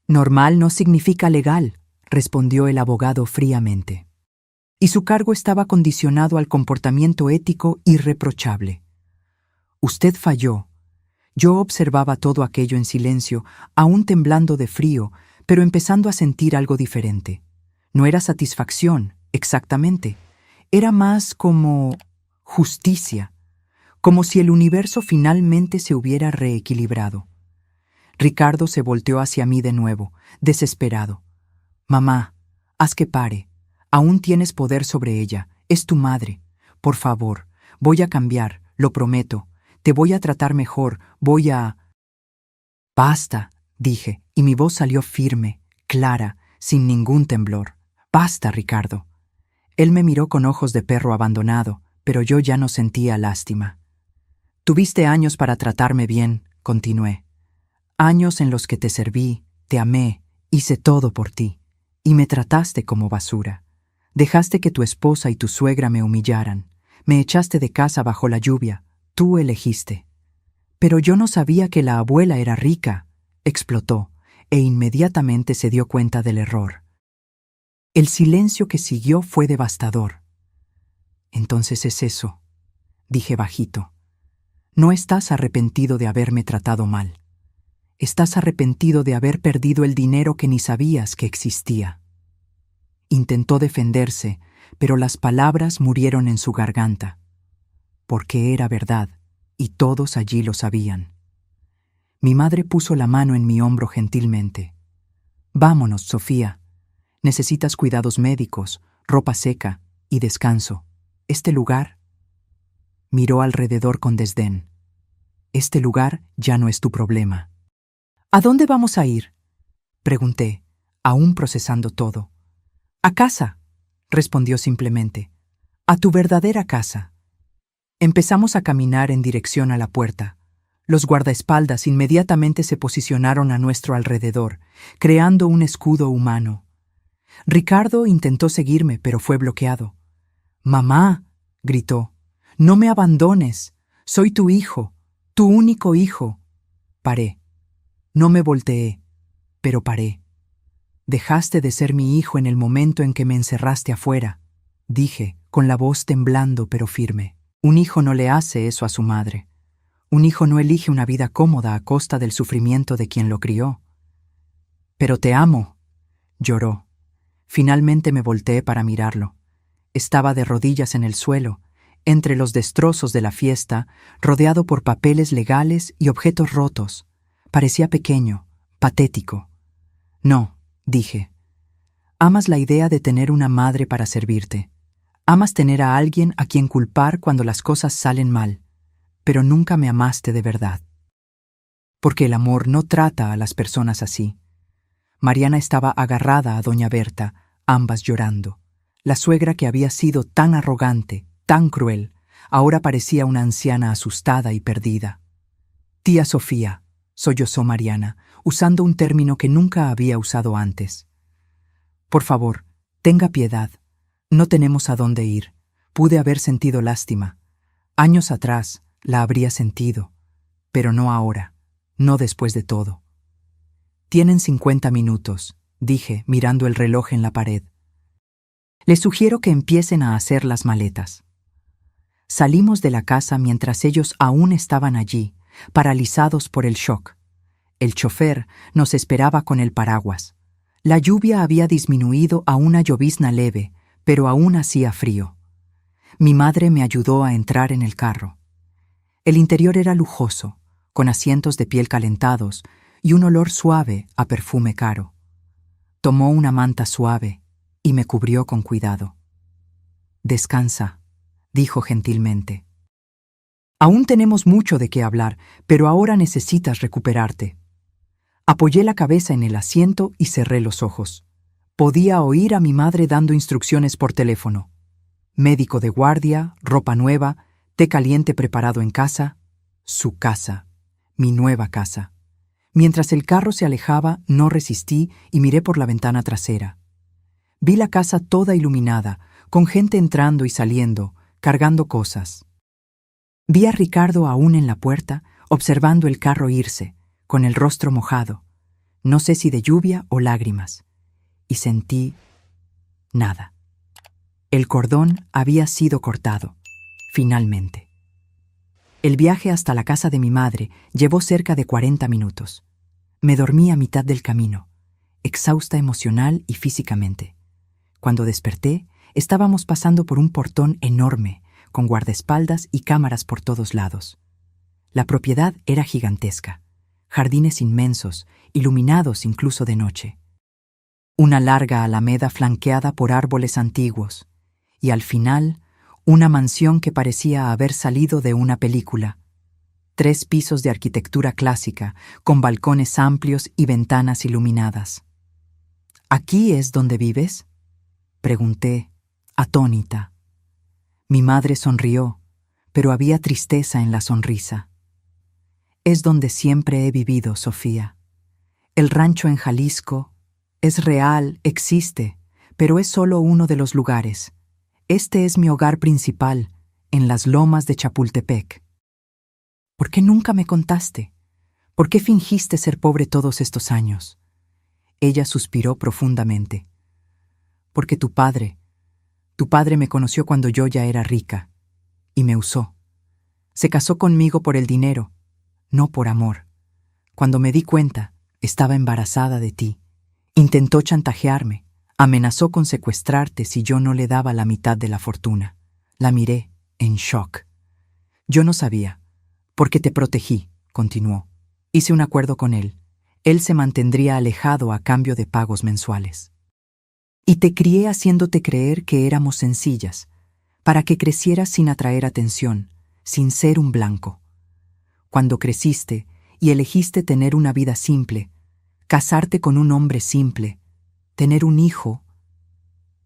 «Normal no significa legal», respondió el abogado fríamente. «Y su cargo estaba condicionado al comportamiento ético irreprochable. Usted falló. Yo observaba todo aquello en silencio, aún temblando de frío, pero empezando a sentir algo diferente. No era satisfacción, exactamente. Era más como justicia, como si el universo finalmente se hubiera reequilibrado». Ricardo se volteó hacia mí de nuevo, desesperado. «Mamá, haz que pare. Aún tienes poder sobre ella. Es tu madre. Por favor, voy a cambiar, lo prometo. Te voy a tratar mejor, voy a...». «Basta», dije, y mi voz salió firme, clara, sin ningún temblor. «Basta, Ricardo». Él me miró con ojos de perro abandonado, pero yo ya no sentía lástima. «Tuviste años para tratarme bien», continué. «Años en los que te serví, te amé, hice todo por ti. Y me trataste como basura. Dejaste que tu esposa y tu suegra me humillaran. Me echaste de casa bajo la lluvia. Tú elegiste». «Pero yo no sabía que la abuela era rica», explotó, e inmediatamente se dio cuenta del error. El silencio que siguió fue devastador. «Entonces es eso», dije bajito. «No estás arrepentido de haberme tratado mal. Estás arrepentido de haber perdido el dinero que ni sabías que existía». Intentó defenderse, pero las palabras murieron en su garganta. Porque era verdad, y todos allí lo sabían. Mi madre puso la mano en mi hombro gentilmente. «Vámonos, Sofía. Necesitas cuidados médicos, ropa seca y descanso. Este lugar...». Miró alrededor con desdén. «Este lugar ya no es tu problema». «¿A dónde vamos a ir?», pregunté, aún procesando todo. «A casa», respondió simplemente. «A tu verdadera casa». Empezamos a caminar en dirección a la puerta. Los guardaespaldas inmediatamente se posicionaron a nuestro alrededor, creando un escudo humano. Ricardo intentó seguirme, pero fue bloqueado. «Mamá», gritó, «no me abandones. Soy tu hijo, tu único hijo». Paré. No me volteé, pero paré. «Dejaste de ser mi hijo en el momento en que me encerraste afuera», dije, con la voz temblando pero firme. Un hijo no le hace eso a su madre. Un hijo no elige una vida cómoda a costa del sufrimiento de quien lo crió. «Pero te amo», Lloró. Finalmente me volteé para mirarlo. Estaba de rodillas en el suelo, entre los destrozos de la fiesta, rodeado por papeles legales y objetos rotos. Parecía pequeño, patético. No, dije. Amas la idea de tener una madre para servirte. Amas tener a alguien a quien culpar cuando las cosas salen mal, pero nunca me amaste de verdad. Porque el amor no trata a las personas así. Mariana estaba agarrada a doña Berta, ambas llorando. La suegra que había sido tan arrogante, tan cruel, ahora parecía una anciana asustada y perdida. Tía Sofía, sollozó Mariana, usando un término que nunca había usado antes. Por favor, tenga piedad. No tenemos a dónde ir. Pude haber sentido lástima. Años atrás la habría sentido, pero no ahora, no después de todo. Tienen 50 minutos, dije, mirando el reloj en la pared. Les sugiero que empiecen a hacer las maletas. Salimos de la casa mientras ellos aún estaban allí, paralizados por el shock. El chofer nos esperaba con el paraguas. La lluvia había disminuido a una llovizna leve, pero aún hacía frío. Mi madre me ayudó a entrar en el carro. El interior era lujoso, con asientos de piel calentados y un olor suave a perfume caro. Tomó una manta suave y me cubrió con cuidado. Descansa, dijo gentilmente. Aún tenemos mucho de qué hablar, pero ahora necesitas recuperarte. Apoyé la cabeza en el asiento y cerré los ojos. Podía oír a mi madre dando instrucciones por teléfono. Médico de guardia, ropa nueva, té caliente preparado en casa. Su casa, mi nueva casa. Mientras el carro se alejaba, no resistí y miré por la ventana trasera. Vi la casa toda iluminada, con gente entrando y saliendo, cargando cosas. Vi a Ricardo aún en la puerta, observando el carro irse, con el rostro mojado, no sé si de lluvia o lágrimas, y sentí nada. El cordón había sido cortado, finalmente. El viaje hasta la casa de mi madre llevó cerca de 40 minutos. Me dormí a mitad del camino, exhausta emocional y físicamente. Cuando desperté, estábamos pasando por un portón enorme, con guardaespaldas y cámaras por todos lados. La propiedad era gigantesca, jardines inmensos, iluminados incluso de noche. Una larga alameda flanqueada por árboles antiguos, y al final, una mansión que parecía haber salido de una película. 3 pisos de arquitectura clásica, con balcones amplios y ventanas iluminadas. ¿Aquí es donde vives?, pregunté, atónita. Mi madre sonrió, pero había tristeza en la sonrisa. Es donde siempre he vivido, Sofía. El rancho en Jalisco es real, existe, pero es solo uno de los lugares. Este es mi hogar principal, en las lomas de Chapultepec. ¿Por qué nunca me contaste? ¿Por qué fingiste ser pobre todos estos años? Ella suspiró profundamente. Porque tu padre me conoció cuando yo ya era rica, y me usó. Se casó conmigo por el dinero, no por amor. Cuando me di cuenta, estaba embarazada de ti. Intentó chantajearme, amenazó con secuestrarte si yo no le daba la mitad de la fortuna. La miré, en shock. Yo no sabía, porque te protegí, continuó. Hice un acuerdo con él. Él se mantendría alejado a cambio de pagos mensuales. Y te crié haciéndote creer que éramos sencillas, para que crecieras sin atraer atención, sin ser un blanco. Cuando creciste y elegiste tener una vida simple, casarte con un hombre simple, tener un hijo,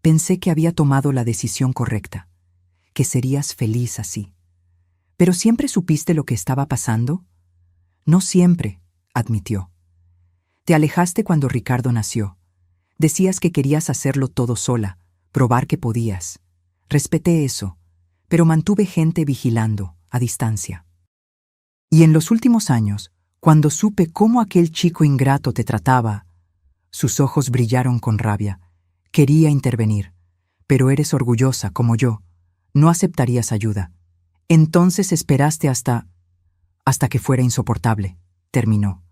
pensé que había tomado la decisión correcta, que serías feliz así. ¿Pero siempre supiste lo que estaba pasando? No siempre, admitió. Te alejaste cuando Ricardo nació. Decías que querías hacerlo todo sola, probar que podías. Respeté eso, pero mantuve gente vigilando, a distancia. Y en los últimos años, cuando supe cómo aquel chico ingrato te trataba, sus ojos brillaron con rabia. Quería intervenir, pero eres orgullosa como yo. No aceptarías ayuda. Entonces esperaste hasta que fuera insoportable, terminó.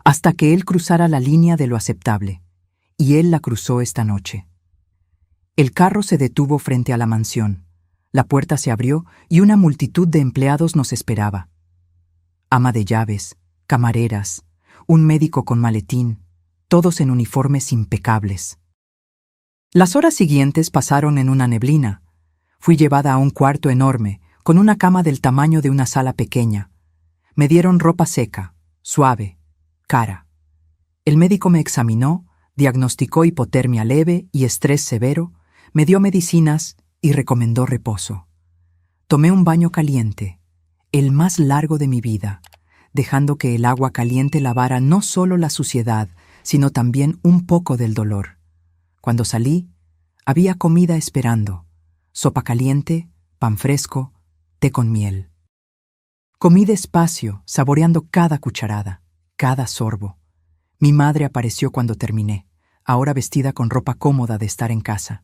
Hasta que él cruzara la línea de lo aceptable. y él la cruzó esta noche. El carro se detuvo frente a la mansión. La puerta se abrió y una multitud de empleados nos esperaba. Ama de llaves, camareras, un médico con maletín, todos en uniformes impecables. Las horas siguientes pasaron en una neblina. Fui llevada a un cuarto enorme, con una cama del tamaño de una sala pequeña. Me dieron ropa seca, suave, cara. El médico me examinó, diagnosticó hipotermia leve y estrés severo, me dio medicinas y recomendó reposo. Tomé un baño caliente, el más largo de mi vida, dejando que el agua caliente lavara no solo la suciedad, sino también un poco del dolor. Cuando salí, había comida esperando, sopa caliente, pan fresco, té con miel. Comí despacio, saboreando cada cucharada, cada sorbo. Mi madre apareció cuando terminé, ahora vestida con ropa cómoda de estar en casa.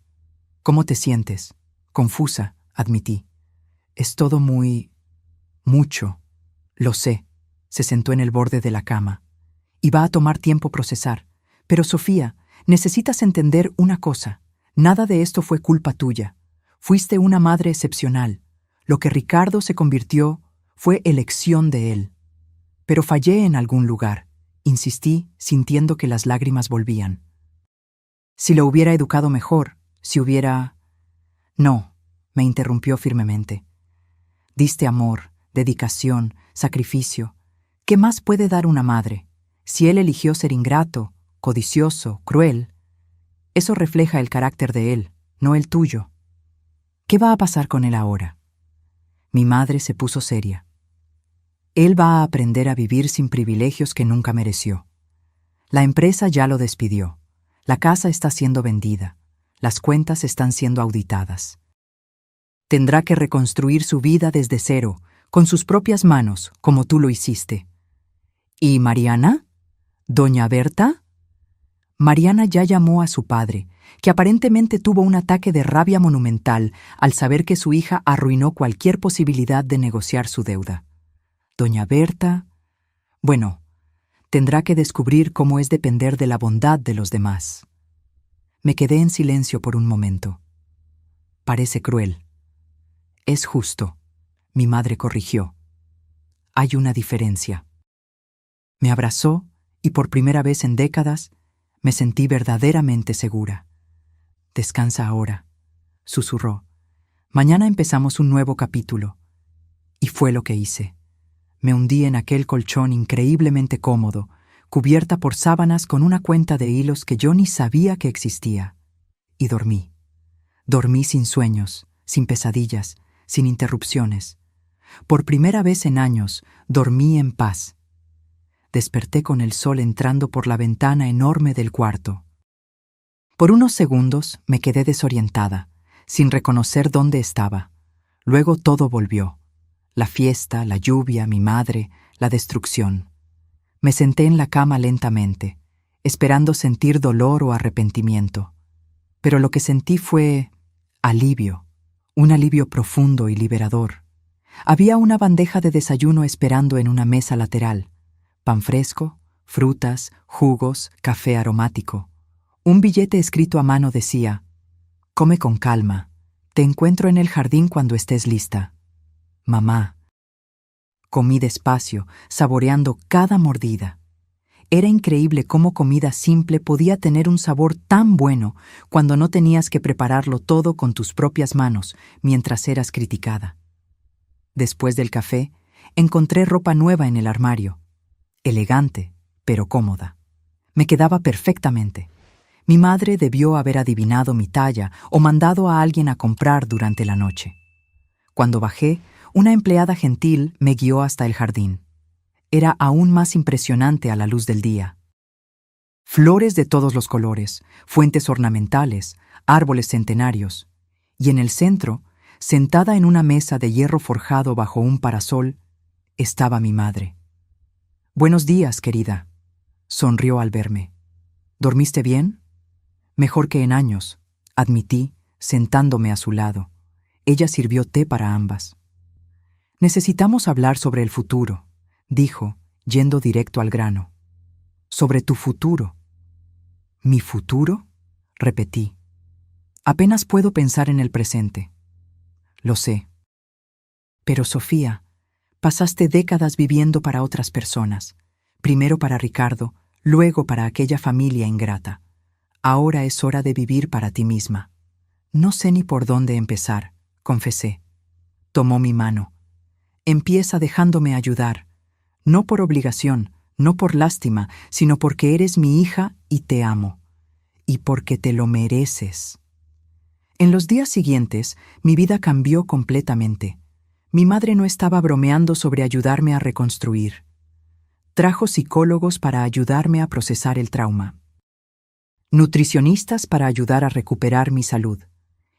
¿Cómo te sientes? Confusa, admití. Es todo mucho. Lo sé. Se sentó en el borde de la cama. Y va a tomar tiempo procesar. Pero Sofía, necesitas entender una cosa. Nada de esto fue culpa tuya. Fuiste una madre excepcional. Lo que Ricardo se convirtió fue elección de él. Pero fallé en algún lugar. Insistí, sintiendo que las lágrimas volvían. Si lo hubiera educado mejor, si hubiera... No, me interrumpió firmemente. Diste amor, dedicación, sacrificio. ¿Qué más puede dar una madre? Si él eligió ser ingrato, codicioso, cruel, eso refleja el carácter de él, no el tuyo. ¿Qué va a pasar con él ahora? Mi madre se puso seria. Él va a aprender a vivir sin privilegios que nunca mereció. La empresa ya lo despidió. La casa está siendo vendida. Las cuentas están siendo auditadas. Tendrá que reconstruir su vida desde cero, con sus propias manos, como tú lo hiciste. ¿Y Mariana? ¿Doña Berta? Mariana ya llamó a su padre, que aparentemente tuvo un ataque de rabia monumental al saber que su hija arruinó cualquier posibilidad de negociar su deuda. Doña Berta... Bueno, tendrá que descubrir cómo es depender de la bondad de los demás. Me quedé en silencio por un momento. Parece cruel. Es justo, mi madre corrigió. Hay una diferencia. Me abrazó y por primera vez en décadas me sentí verdaderamente segura. Descansa ahora, susurró. Mañana empezamos un nuevo capítulo. Y fue lo que hice. Me hundí en aquel colchón increíblemente cómodo, cubierta por sábanas con una cuenta de hilos que yo ni sabía que existía. Y dormí. Dormí sin sueños, sin pesadillas, sin interrupciones. Por primera vez en años, dormí en paz. Desperté con el sol entrando por la ventana enorme del cuarto. Por unos segundos me quedé desorientada, sin reconocer dónde estaba. Luego todo volvió. La fiesta, la lluvia, mi madre, la destrucción. Me senté en la cama lentamente, esperando sentir dolor o arrepentimiento. Pero lo que sentí fue alivio, un alivio profundo y liberador. Había una bandeja de desayuno esperando en una mesa lateral. Pan fresco, frutas, jugos, café aromático. Un billete escrito a mano decía: «Come con calma. Te encuentro en el jardín cuando estés lista. Mamá». Comí despacio, saboreando cada mordida. Era increíble cómo comida simple podía tener un sabor tan bueno cuando no tenías que prepararlo todo con tus propias manos mientras eras criticada. Después del café, encontré ropa nueva en el armario. Elegante, pero cómoda. Me quedaba perfectamente. Mi madre debió haber adivinado mi talla o mandado a alguien a comprar durante la noche. Cuando bajé, una empleada gentil me guió hasta el jardín. Era aún más impresionante a la luz del día. Flores de todos los colores, fuentes ornamentales, árboles centenarios. Y en el centro, sentada en una mesa de hierro forjado bajo un parasol, estaba mi madre. «Buenos días, querida», sonrió al verme. «¿Dormiste bien?» «Mejor que en años», admití, sentándome a su lado. Ella sirvió té para ambas. «Necesitamos hablar sobre el futuro», dijo, yendo directo al grano. «Sobre tu futuro». ¿Mi futuro? Repetí. Apenas puedo pensar en el presente. Lo sé. Pero Sofía, pasaste décadas viviendo para otras personas. Primero para Ricardo, luego para aquella familia ingrata. Ahora es hora de vivir para ti misma. No sé ni por dónde empezar, confesé. Tomó mi mano. Empieza dejándome ayudar. No por obligación, no por lástima, sino porque eres mi hija y te amo. Y porque te lo mereces. En los días siguientes, mi vida cambió completamente. Mi madre no estaba bromeando sobre ayudarme a reconstruir. Trajo psicólogos para ayudarme a procesar el trauma. Nutricionistas para ayudar a recuperar mi salud.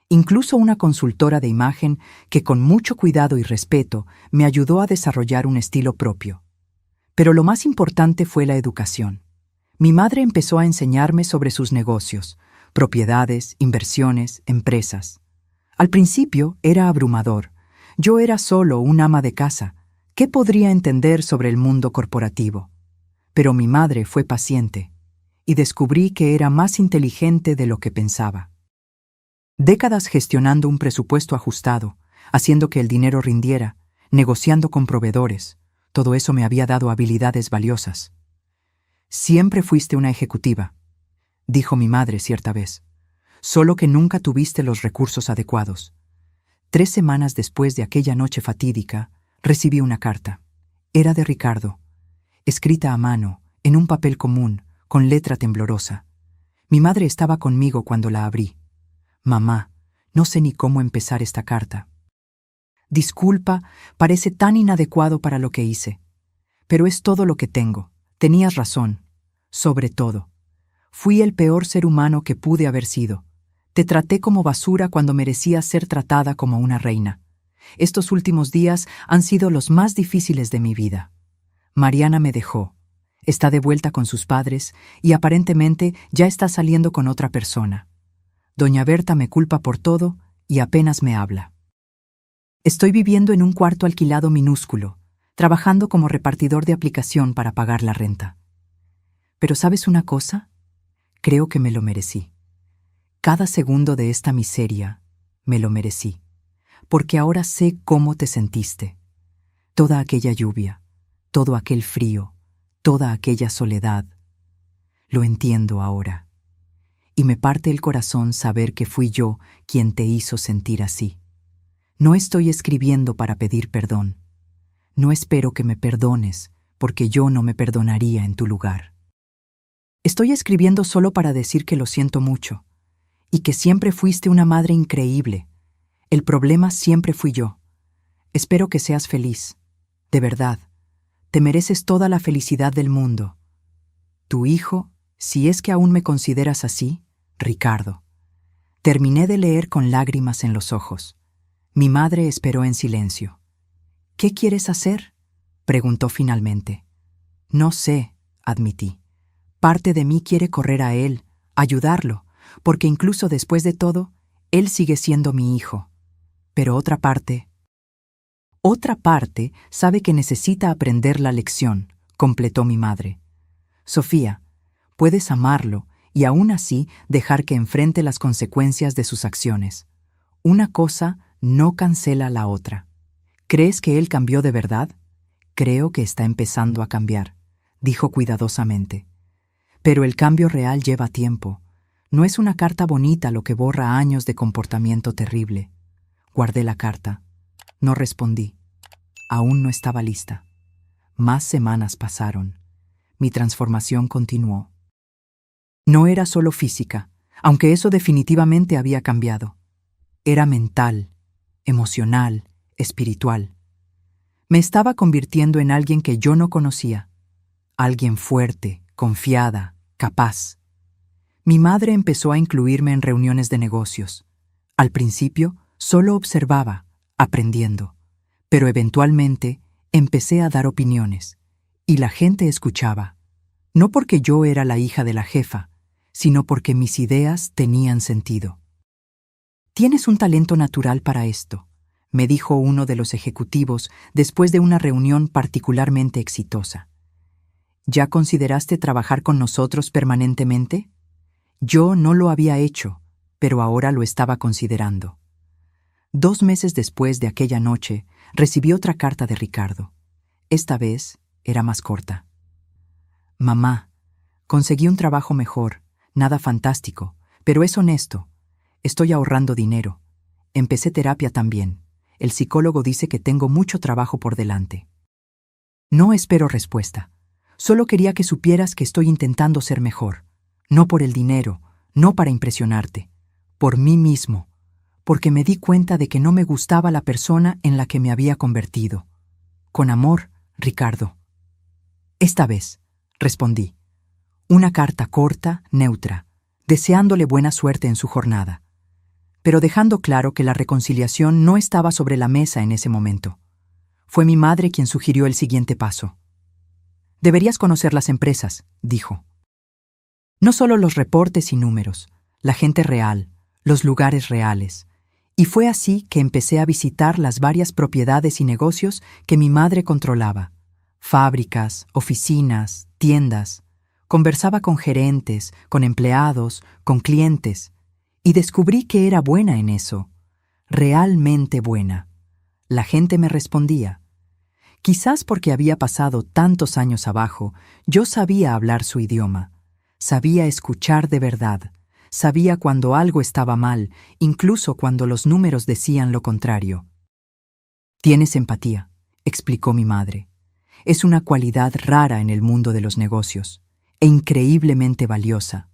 Incluso una consultora de imagen que con mucho cuidado y respeto me ayudó a desarrollar un estilo propio. Pero lo más importante fue la educación. Mi madre empezó a enseñarme sobre sus negocios, propiedades, inversiones, empresas. Al principio era abrumador. Yo era solo un ama de casa. ¿Qué podría entender sobre el mundo corporativo? Pero mi madre fue paciente, y descubrí que era más inteligente de lo que pensaba. Décadas gestionando un presupuesto ajustado, haciendo que el dinero rindiera, negociando con proveedores, todo eso me había dado habilidades valiosas. Siempre fuiste una ejecutiva, dijo mi madre cierta vez, solo que nunca tuviste los recursos adecuados. 3 semanas después de aquella noche fatídica, recibí una carta. Era de Ricardo, escrita a mano, en un papel común, con letra temblorosa. Mi madre estaba conmigo cuando la abrí. Mamá, no sé ni cómo empezar esta carta. Disculpa, parece tan inadecuado para lo que hice. Pero es todo lo que tengo. Tenías razón. Sobre todo. Fui el peor ser humano que pude haber sido. Te traté como basura cuando merecías ser tratada como una reina. Estos últimos días han sido los más difíciles de mi vida. Mariana me dejó. Está de vuelta con sus padres y aparentemente ya está saliendo con otra persona. Doña Berta me culpa por todo y apenas me habla. Estoy viviendo en un cuarto alquilado minúsculo, trabajando como repartidor de aplicación para pagar la renta. Pero ¿sabes una cosa? Creo que me lo merecí. Cada segundo de esta miseria me lo merecí, porque ahora sé cómo te sentiste. Toda aquella lluvia, todo aquel frío, toda aquella soledad. Lo entiendo ahora. Y me parte el corazón saber que fui yo quien te hizo sentir así. No estoy escribiendo para pedir perdón. No espero que me perdones, porque yo no me perdonaría en tu lugar. Estoy escribiendo solo para decir que lo siento mucho, y que siempre fuiste una madre increíble. El problema siempre fui yo. Espero que seas feliz. De verdad, te mereces toda la felicidad del mundo. Tu hijo, si es que aún me consideras así, Ricardo. Terminé de leer con lágrimas en los ojos. Mi madre esperó en silencio. ¿Qué quieres hacer?, preguntó finalmente. No sé, admití. Parte de mí quiere correr a él, ayudarlo, porque incluso después de todo, él sigue siendo mi hijo. Pero otra parte sabe que necesita aprender la lección, completó mi madre. Sofía, puedes amarlo y aún así dejar que enfrente las consecuencias de sus acciones. Una cosa no cancela la otra. ¿Crees que él cambió de verdad? Creo que está empezando a cambiar, dijo cuidadosamente. Pero el cambio real lleva tiempo. No es una carta bonita lo que borra años de comportamiento terrible. Guardé la carta. No respondí. Aún no estaba lista. Más semanas pasaron. Mi transformación continuó. No era solo física, aunque eso definitivamente había cambiado. Era mental, emocional, espiritual. Me estaba convirtiendo en alguien que yo no conocía. Alguien fuerte, confiada, capaz. Mi madre empezó a incluirme en reuniones de negocios. Al principio, solo observaba, aprendiendo. Pero eventualmente, empecé a dar opiniones. Y la gente escuchaba. No porque yo era la hija de la jefa, sino porque mis ideas tenían sentido. Tienes un talento natural para esto, me dijo uno de los ejecutivos después de una reunión particularmente exitosa. ¿Ya consideraste trabajar con nosotros permanentemente? Yo no lo había hecho, pero ahora lo estaba considerando. 2 meses después de aquella noche, recibí otra carta de Ricardo. Esta vez era más corta. Mamá, conseguí un trabajo mejor, nada fantástico, pero es honesto. Estoy ahorrando dinero. Empecé terapia también. El psicólogo dice que tengo mucho trabajo por delante. No espero respuesta. Solo quería que supieras que estoy intentando ser mejor. No por el dinero, no para impresionarte. Por mí mismo. Porque me di cuenta de que no me gustaba la persona en la que me había convertido. Con amor, Ricardo. Esta vez, respondí. Una carta corta, neutra, deseándole buena suerte en su jornada, pero dejando claro que la reconciliación no estaba sobre la mesa en ese momento. Fue mi madre quien sugirió el siguiente paso. Deberías conocer las empresas, dijo. No solo los reportes y números, la gente real, los lugares reales. Y fue así que empecé a visitar las varias propiedades y negocios que mi madre controlaba. Fábricas, oficinas, tiendas. Conversaba con gerentes, con empleados, con clientes. Y descubrí que era buena en eso. Realmente buena. La gente me respondía. Quizás porque había pasado tantos años abajo, yo sabía hablar su idioma. Sabía escuchar de verdad. Sabía cuando algo estaba mal, incluso cuando los números decían lo contrario. Tienes empatía, explicó mi madre. Es una cualidad rara en el mundo de los negocios, e increíblemente valiosa.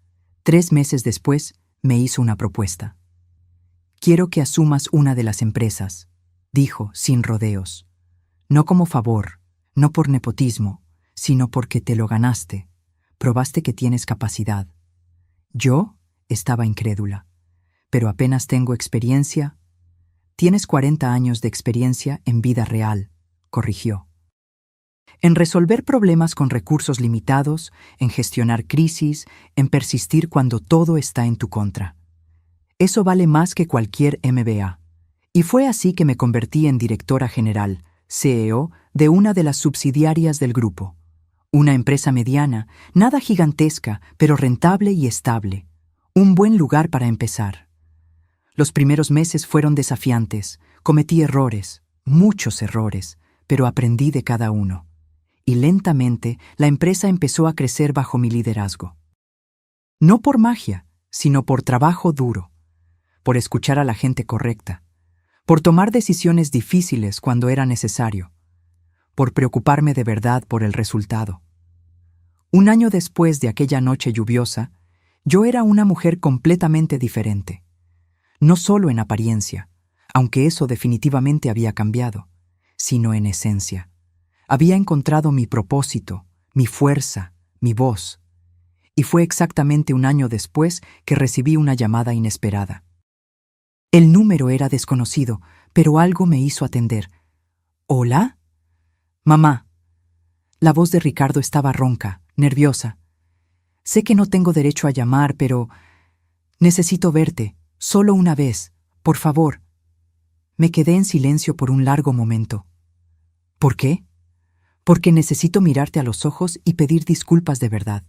3 meses después, me hizo una propuesta. Quiero que asumas una de las empresas, dijo, sin rodeos. No como favor, no por nepotismo, sino porque te lo ganaste. Probaste que tienes capacidad. Yo estaba incrédula. Pero apenas tengo experiencia. Tienes 40 años de experiencia en vida real, corrigió. En resolver problemas con recursos limitados, en gestionar crisis, en persistir cuando todo está en tu contra. Eso vale más que cualquier MBA. Y fue así que me convertí en directora general, CEO, de una de las subsidiarias del grupo. Una empresa mediana, nada gigantesca, pero rentable y estable. Un buen lugar para empezar. Los primeros meses fueron desafiantes. Cometí errores, muchos errores, pero aprendí de cada uno. Y lentamente la empresa empezó a crecer bajo mi liderazgo. No por magia, sino por trabajo duro, por escuchar a la gente correcta, por tomar decisiones difíciles cuando era necesario, por preocuparme de verdad por el resultado. 1 año después de aquella noche lluviosa, yo era una mujer completamente diferente. No solo en apariencia, aunque eso definitivamente había cambiado, sino en esencia. Había encontrado mi propósito, mi fuerza, mi voz. Y fue exactamente 1 año después que recibí una llamada inesperada. El número era desconocido, pero algo me hizo atender. ¿Hola? Mamá. La voz de Ricardo estaba ronca, nerviosa. Sé que no tengo derecho a llamar, pero necesito verte, solo una vez, por favor. Me quedé en silencio por un largo momento. ¿Por qué? Porque necesito mirarte a los ojos y pedir disculpas de verdad.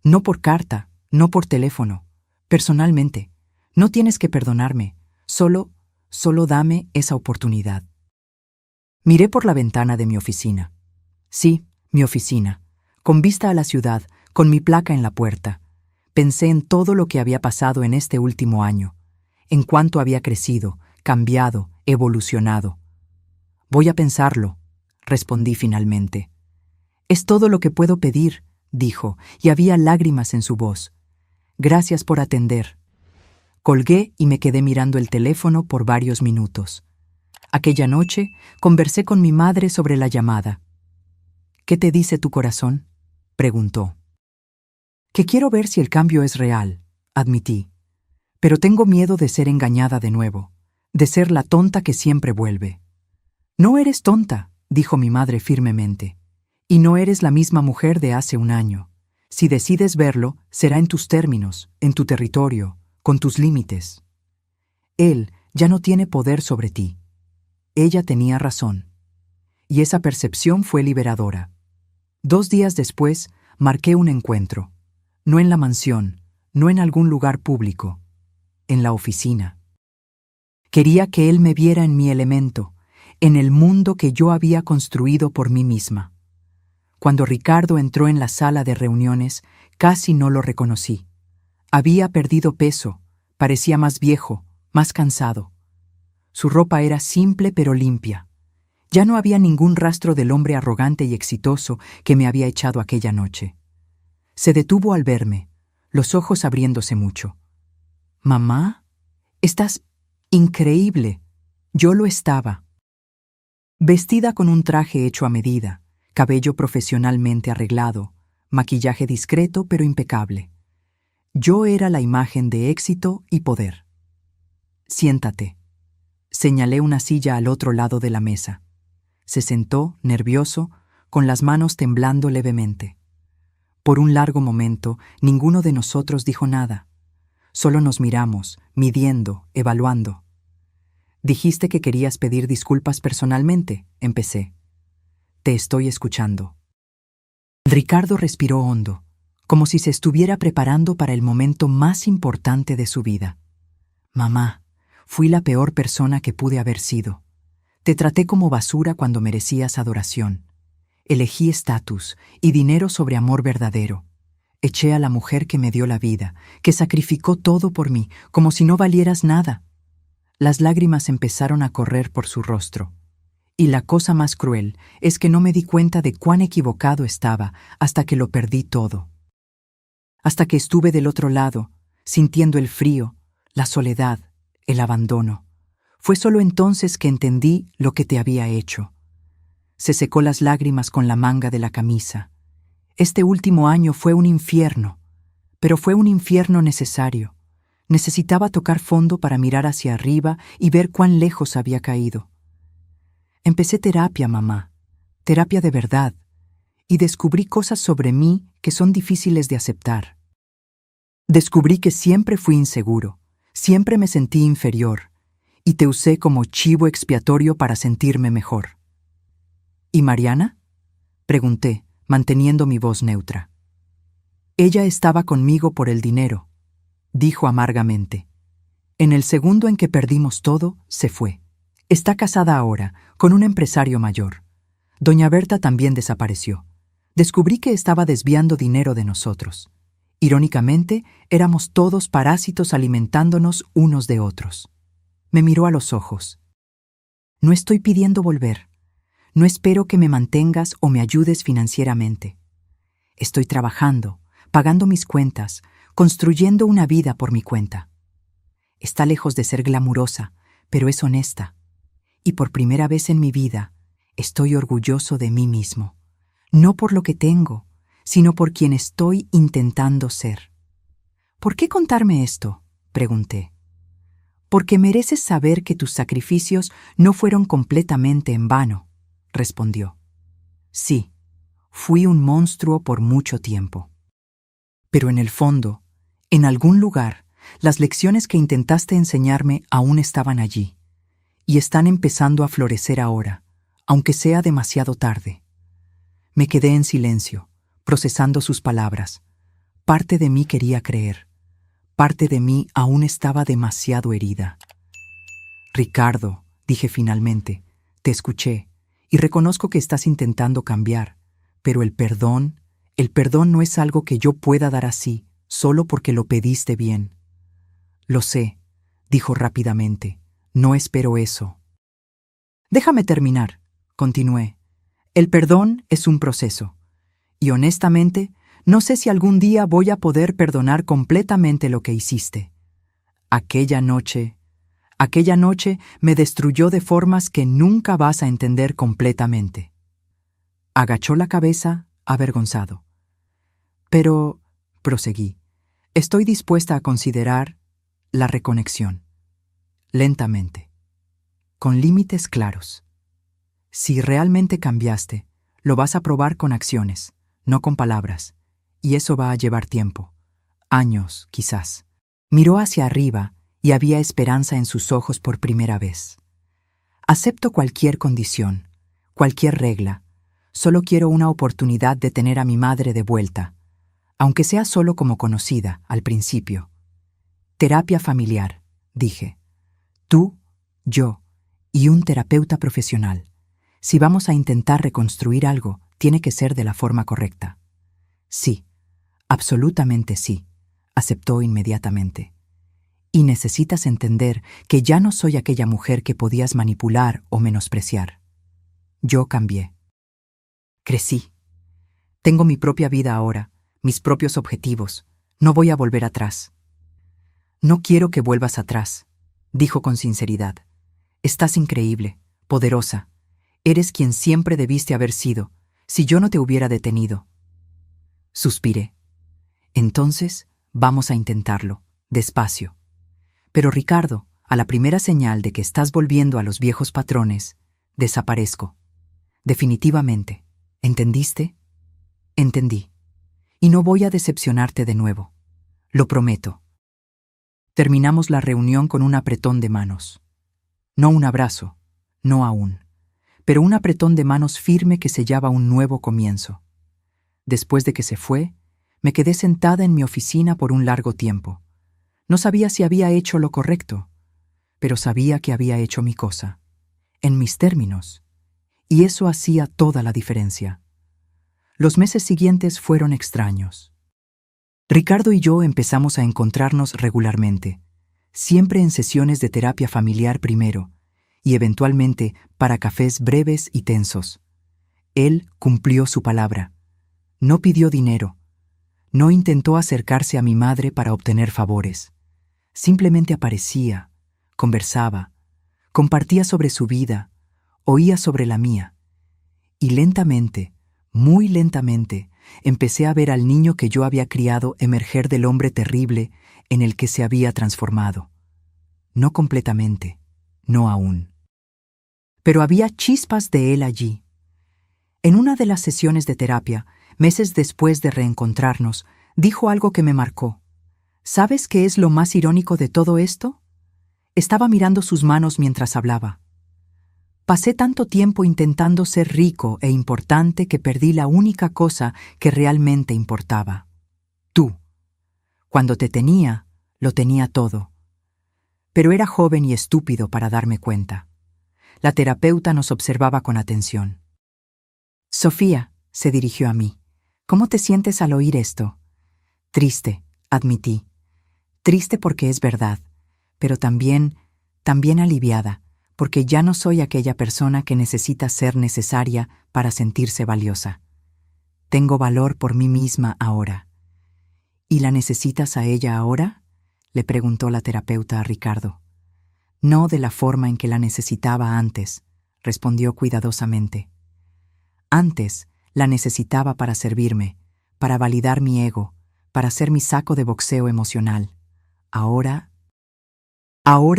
No por carta, no por teléfono, personalmente. No tienes que perdonarme, solo dame esa oportunidad. Miré por la ventana de mi oficina. Sí, mi oficina, con vista a la ciudad, con mi placa en la puerta. Pensé en todo lo que había pasado en este último año, en cuánto había crecido, cambiado, evolucionado. Voy a pensarlo, respondí finalmente. Es todo lo que puedo pedir, dijo, y había lágrimas en su voz. Gracias por atender. Colgué y me quedé mirando el teléfono por varios minutos. Aquella noche conversé con mi madre sobre la llamada. ¿Qué te dice tu corazón?, preguntó. Que quiero ver si el cambio es real, admití. Pero tengo miedo de ser engañada de nuevo, de ser la tonta que siempre vuelve. No eres tonta, dijo mi madre firmemente. Y no eres la misma mujer de hace 1 año. Si decides verlo, será en tus términos, en tu territorio, con tus límites. Él ya no tiene poder sobre ti. Ella tenía razón. Y esa percepción fue liberadora. 2 días después, marqué un encuentro. No en la mansión, no en algún lugar público, en la oficina. Quería que él me viera en mi elemento, en el mundo que yo había construido por mí misma. Cuando Ricardo entró en la sala de reuniones, casi no lo reconocí. Había perdido peso, parecía más viejo, más cansado. Su ropa era simple pero limpia. Ya no había ningún rastro del hombre arrogante y exitoso que me había echado aquella noche. Se detuvo al verme, los ojos abriéndose mucho. «Mamá, estás increíble». Yo lo estaba. Vestida con un traje hecho a medida, cabello profesionalmente arreglado, maquillaje discreto pero impecable. Yo era la imagen de éxito y poder. «Siéntate». Señalé una silla al otro lado de la mesa. Se sentó, nervioso, con las manos temblando levemente. Por un largo momento, ninguno de nosotros dijo nada. Solo nos miramos, midiendo, evaluando. «Dijiste que querías pedir disculpas personalmente», empecé. «Te estoy escuchando». Ricardo respiró hondo, como si se estuviera preparando para el momento más importante de su vida. «Mamá, fui la peor persona que pude haber sido. Te traté como basura cuando merecías adoración. Elegí estatus y dinero sobre amor verdadero. Eché a la mujer que me dio la vida, que sacrificó todo por mí, como si no valieras nada». Las lágrimas empezaron a correr por su rostro. Y la cosa más cruel es que no me di cuenta de cuán equivocado estaba hasta que lo perdí todo. Hasta que estuve del otro lado, sintiendo el frío, la soledad, el abandono. Fue solo entonces que entendí lo que te había hecho. Se secó las lágrimas con la manga de la camisa. Este último año fue un infierno, pero fue un infierno necesario. Necesitaba tocar fondo para mirar hacia arriba y ver cuán lejos había caído. Empecé terapia, mamá, terapia de verdad, y descubrí cosas sobre mí que son difíciles de aceptar. Descubrí que siempre fui inseguro, siempre me sentí inferior, y te usé como chivo expiatorio para sentirme mejor. ¿Y Mariana?, pregunté, manteniendo mi voz neutra. Ella estaba conmigo por el dinero, dijo amargamente. En el segundo en que perdimos todo, se fue. Está casada ahora, con un empresario mayor. Doña Berta también desapareció. Descubrí que estaba desviando dinero de nosotros. Irónicamente, éramos todos parásitos alimentándonos unos de otros. Me miró a los ojos. No estoy pidiendo volver. No espero que me mantengas o me ayudes financieramente. Estoy trabajando, pagando mis cuentas, construyendo una vida por mi cuenta. Está lejos de ser glamurosa, pero es honesta. Y por primera vez en mi vida, estoy orgulloso de mí mismo. No por lo que tengo, sino por quien estoy intentando ser. ¿Por qué contarme esto?, pregunté. Porque mereces saber que tus sacrificios no fueron completamente en vano, respondió. Sí, fui un monstruo por mucho tiempo. Pero en el fondo, en algún lugar, las lecciones que intentaste enseñarme aún estaban allí, y están empezando a florecer ahora, aunque sea demasiado tarde. Me quedé en silencio, procesando sus palabras. Parte de mí quería creer. Parte de mí aún estaba demasiado herida. Ricardo, dije finalmente, te escuché, y reconozco que estás intentando cambiar, pero el perdón no es algo que yo pueda dar así, solo porque lo pediste bien. Lo sé, dijo rápidamente, no espero eso. Déjame terminar, continué. El perdón es un proceso, y honestamente, no sé si algún día voy a poder perdonar completamente lo que hiciste. Aquella noche me destruyó de formas que nunca vas a entender completamente. Agachó la cabeza, avergonzado. Pero, proseguí, estoy dispuesta a considerar la reconexión. Lentamente. Con límites claros. Si realmente cambiaste, lo vas a probar con acciones, no con palabras, y eso va a llevar tiempo. Años, quizás. Miró hacia arriba y había esperanza en sus ojos por primera vez. Acepto cualquier condición, cualquier regla. Solo quiero una oportunidad de tener a mi madre de vuelta. aunque sea solo como conocida al principio. Terapia familiar, dije. Tú, yo y un terapeuta profesional. Si vamos a intentar reconstruir algo, tiene que ser de la forma correcta. Sí, absolutamente sí, aceptó inmediatamente. Y necesitas entender que ya no soy aquella mujer que podías manipular o menospreciar. Yo cambié. Crecí. Tengo mi propia vida ahora, mis propios objetivos. No voy a volver atrás. No quiero que vuelvas atrás, dijo con sinceridad. Estás increíble, poderosa. Eres quien siempre debiste haber sido, si yo no te hubiera detenido. Suspiré. Entonces, vamos a intentarlo, despacio. Pero Ricardo, a la primera señal de que estás volviendo a los viejos patrones, desaparezco. Definitivamente. ¿Entendiste? Entendí. Y no voy a decepcionarte de nuevo. Lo prometo. Terminamos la reunión con un apretón de manos. No un abrazo, no aún, pero un apretón de manos firme que sellaba un nuevo comienzo. Después de que se fue, me quedé sentada en mi oficina por un largo tiempo. No sabía si había hecho lo correcto, pero sabía que había hecho mi cosa, en mis términos, y eso hacía toda la diferencia. Los meses siguientes fueron extraños. Ricardo y yo empezamos a encontrarnos regularmente, siempre en sesiones de terapia familiar primero, y eventualmente para cafés breves y tensos. Él cumplió su palabra. No pidió dinero. No intentó acercarse a mi madre para obtener favores. Simplemente aparecía, conversaba, compartía sobre su vida, oía sobre la mía. Y lentamente, muy lentamente, empecé a ver al niño que yo había criado emerger del hombre terrible en el que se había transformado. No completamente, no aún. Pero había chispas de él allí. En una de las sesiones de terapia, meses después de reencontrarnos, dijo algo que me marcó. ¿Sabes qué es lo más irónico de todo esto? Estaba mirando sus manos mientras hablaba. Pasé tanto tiempo intentando ser rico e importante que perdí la única cosa que realmente importaba. Tú. Cuando te tenía, lo tenía todo. Pero era joven y estúpido para darme cuenta. La terapeuta nos observaba con atención. Sofía, se dirigió a mí. ¿Cómo te sientes al oír esto? Triste, admití. Triste porque es verdad, pero también aliviada, porque ya no soy aquella persona que necesita ser necesaria para sentirse valiosa. Tengo valor por mí misma ahora. ¿Y la necesitas a ella ahora?, le preguntó la terapeuta a Ricardo. No de la forma en que la necesitaba antes, respondió cuidadosamente. Antes la necesitaba para servirme, para validar mi ego, para ser mi saco de boxeo emocional. Ahora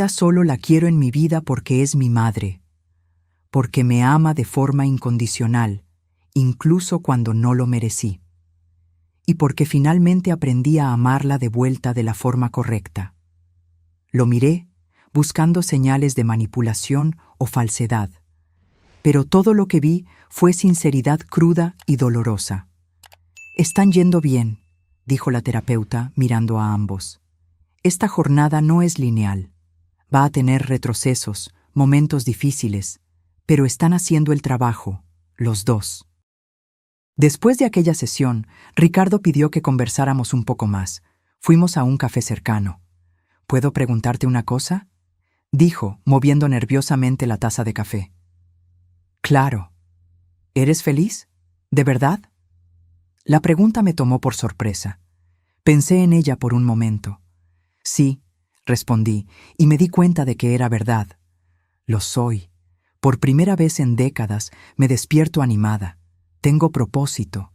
solo la quiero en mi vida porque es mi madre, porque me ama de forma incondicional, incluso cuando no lo merecí, y porque finalmente aprendí a amarla de vuelta de la forma correcta. Lo miré, buscando señales de manipulación o falsedad, pero todo lo que vi fue sinceridad cruda y dolorosa. Están yendo bien, dijo la terapeuta mirando a ambos. Esta jornada no es lineal. Va a tener retrocesos, momentos difíciles, pero están haciendo el trabajo, los dos. Después de aquella sesión, Ricardo pidió que conversáramos un poco más. Fuimos a un café cercano. ¿Puedo preguntarte una cosa?, dijo, moviendo nerviosamente la taza de café. Claro. ¿Eres feliz? ¿De verdad? La pregunta me tomó por sorpresa. Pensé en ella por un momento. Sí, respondí, y me di cuenta de que era verdad. Lo soy. Por primera vez en décadas me despierto animada. Tengo propósito.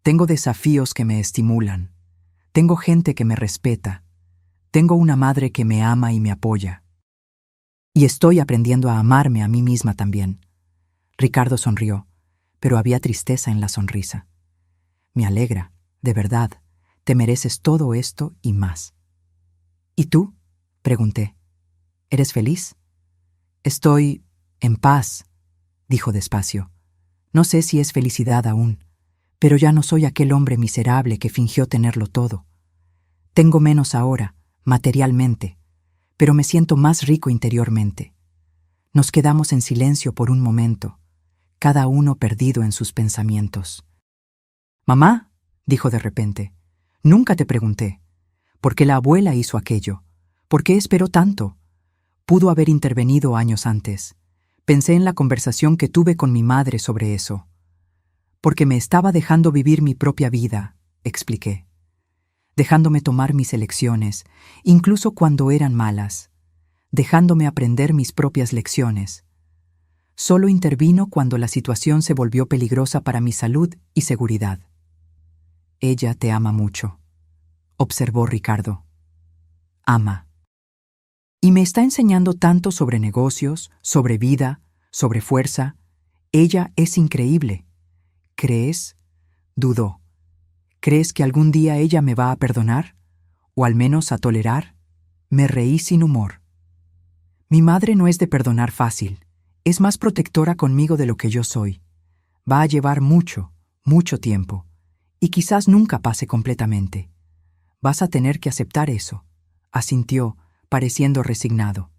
Tengo desafíos que me estimulan. Tengo gente que me respeta. Tengo una madre que me ama y me apoya. Y estoy aprendiendo a amarme a mí misma también. Ricardo sonrió, pero había tristeza en la sonrisa. Me alegra, de verdad. Te mereces todo esto y más. ¿Y tú?, pregunté. ¿Eres feliz? Estoy en paz, dijo despacio. No sé si es felicidad aún, Pero ya no soy aquel hombre miserable que fingió tenerlo todo. Tengo menos ahora, materialmente, pero me siento más rico interiormente. Nos quedamos en silencio por un momento, cada uno perdido en sus pensamientos. «Mamá», dijo de repente, «nunca te pregunté. ¿Por qué la abuela hizo aquello? ¿Por qué esperó tanto? Pudo haber intervenido años antes. Pensé en la conversación que tuve con mi madre sobre eso. Porque me estaba dejando vivir mi propia vida», expliqué. «Dejándome tomar mis elecciones, incluso cuando eran malas. Dejándome aprender mis propias lecciones. Solo intervino cuando la situación se volvió peligrosa para mi salud y seguridad». «Ella te ama mucho», observó Ricardo. «Ama. Y me está enseñando tanto sobre negocios, sobre vida, sobre fuerza. Ella es increíble. ¿Crees?», dudó. «¿Crees que algún día ella me va a perdonar? ¿O al menos a tolerar?». Me reí sin humor. «Mi madre no es de perdonar fácil. Es más protectora conmigo de lo que yo soy. Va a llevar mucho, mucho tiempo. Y quizás nunca pase completamente. Vas a tener que aceptar eso», asintió, pareciendo resignado.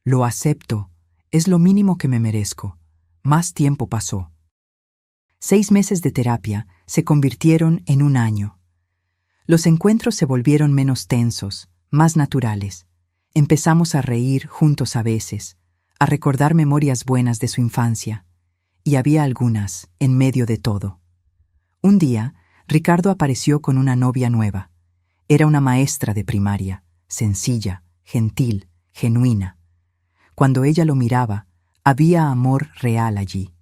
«Lo acepto. Es lo mínimo que me merezco». Más tiempo pasó. 6 meses de terapia se convirtieron en 1 año. Los encuentros se volvieron menos tensos, más naturales. Empezamos a reír juntos a veces, a recordar memorias buenas de su infancia. Y había algunas en medio de todo. Un día, Ricardo apareció con una novia nueva. Era una maestra de primaria, sencilla, gentil, genuina. Cuando ella lo miraba, había amor real allí.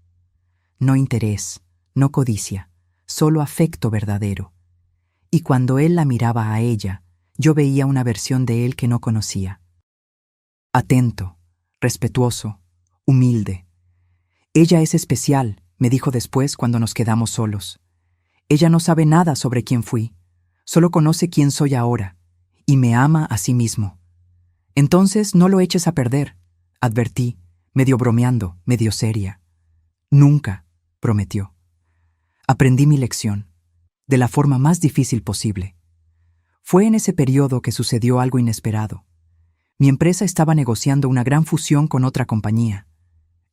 No interés, no codicia, solo afecto verdadero. Y cuando él la miraba a ella, yo veía una versión de él que no conocía. Atento, respetuoso, humilde. «Ella es especial», me dijo después cuando nos quedamos solos. «Ella no sabe nada sobre quién fui, solo conoce quién soy ahora, y me ama a sí mismo. Entonces no lo eches a perder», advertí, medio bromeando, medio seria. «Nunca», prometió. Aprendí mi lección, de la forma más difícil posible. Fue en ese periodo que sucedió algo inesperado. Mi empresa estaba negociando una gran fusión con otra compañía.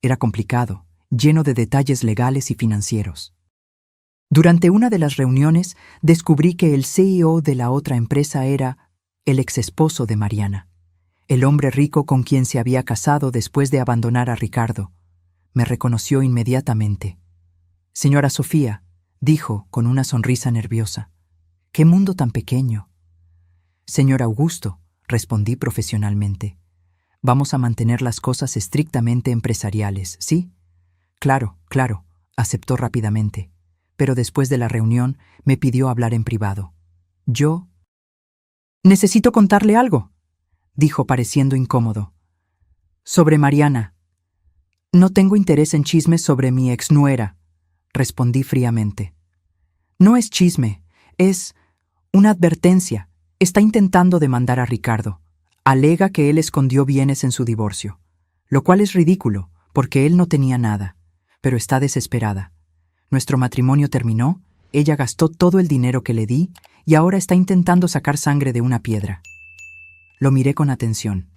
Era complicado, lleno de detalles legales y financieros. Durante una de las reuniones, descubrí que el CEO de la otra empresa era el exesposo de Mariana, el hombre rico con quien se había casado después de abandonar a Ricardo. Me reconoció inmediatamente. «Señora Sofía», dijo con una sonrisa nerviosa. «¡Qué mundo tan pequeño!». «Señor Augusto», respondí profesionalmente. «Vamos a mantener las cosas estrictamente empresariales, ¿sí?». «Claro, claro», aceptó rápidamente, pero después de la reunión me pidió hablar en privado. Yo... «Necesito contarle algo», dijo pareciendo incómodo. «Sobre Mariana». «No tengo interés en chismes sobre mi exnuera», respondí fríamente. «No es chisme, es una advertencia. Está intentando demandar a Ricardo. Alega que él escondió bienes en su divorcio, lo cual es ridículo, porque él no tenía nada, pero está desesperada. Nuestro matrimonio terminó, ella gastó todo el dinero que le di y ahora está intentando sacar sangre de una piedra». Lo miré con atención.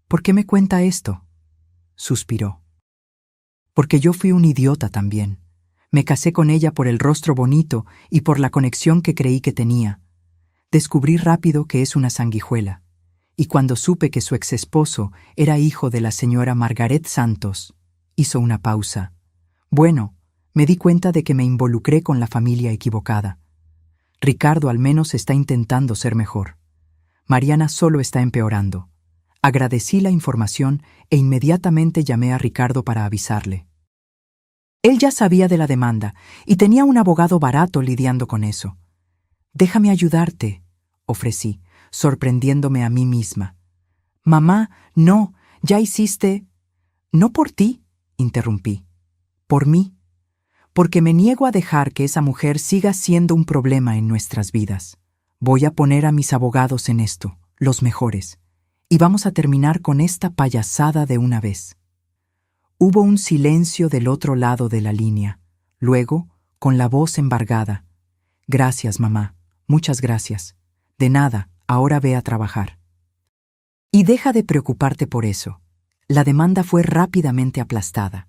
«¿Por qué me cuenta esto?», suspiró. «Porque yo fui un idiota también. Me casé con ella por el rostro bonito y por la conexión que creí que tenía. Descubrí rápido que es una sanguijuela, y cuando supe que su exesposo era hijo de la señora Margaret Santos, hizo una pausa. Bueno, me di cuenta de que me involucré con la familia equivocada. Ricardo al menos está intentando ser mejor. Mariana solo está empeorando. Agradecí la información e inmediatamente llamé a Ricardo para avisarle. Él ya sabía de la demanda y tenía un abogado barato lidiando con eso. «Déjame ayudarte», ofrecí, sorprendiéndome a mí misma. «Mamá, no, ya hiciste...». «No por ti», interrumpí. «Por mí. Porque me niego a dejar que esa mujer siga siendo un problema en nuestras vidas. Voy a poner a mis abogados en esto, los mejores, y vamos a terminar con esta payasada de una vez». Hubo un silencio del otro lado de la línea. Luego, con la voz embargada. «Gracias, mamá. Muchas gracias. De nada, ahora ve a trabajar». Y deja de preocuparte por eso. La demanda fue rápidamente aplastada.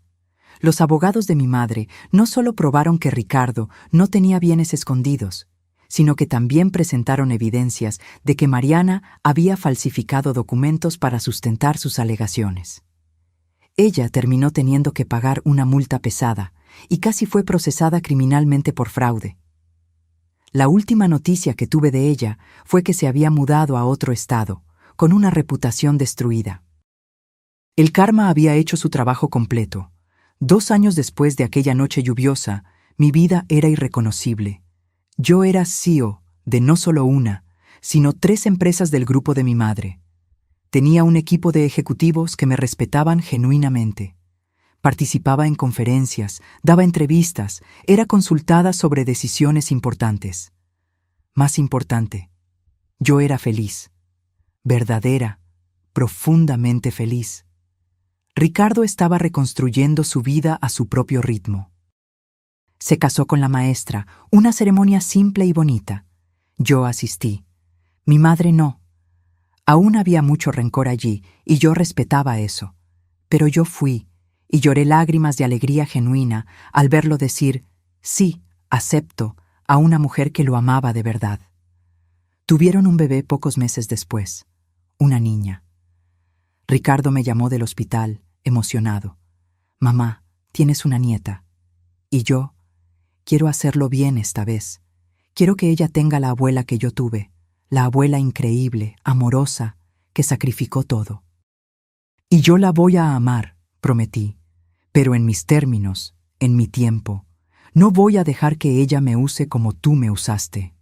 Los abogados de mi madre no solo probaron que Ricardo no tenía bienes escondidos, sino que también presentaron evidencias de que Mariana había falsificado documentos para sustentar sus alegaciones. Ella terminó teniendo que pagar una multa pesada y casi fue procesada criminalmente por fraude. La última noticia que tuve de ella fue que se había mudado a otro estado, con una reputación destruida. El karma había hecho su trabajo completo. 2 años después de aquella noche lluviosa, mi vida era irreconocible. Yo era CEO de no solo una, sino 3 empresas del grupo de mi madre. Tenía un equipo de ejecutivos que me respetaban genuinamente. Participaba en conferencias, daba entrevistas, era consultada sobre decisiones importantes. Más importante, yo era feliz. Verdadera, profundamente feliz. Ricardo estaba reconstruyendo su vida a su propio ritmo. Se casó con la maestra, una ceremonia simple y bonita. Yo asistí. Mi madre no. Aún había mucho rencor allí, y yo respetaba eso. Pero yo fui, y lloré lágrimas de alegría genuina al verlo decir, sí, acepto, a una mujer que lo amaba de verdad. Tuvieron un bebé pocos meses después, una niña. Ricardo me llamó del hospital, emocionado. «Mamá, tienes una nieta». Y yo, quiero hacerlo bien esta vez. Quiero que ella tenga la abuela que yo tuve, la abuela increíble, amorosa, que sacrificó todo. Y yo la voy a amar, prometí, pero en mis términos, en mi tiempo. No voy a dejar que ella me use como tú me usaste.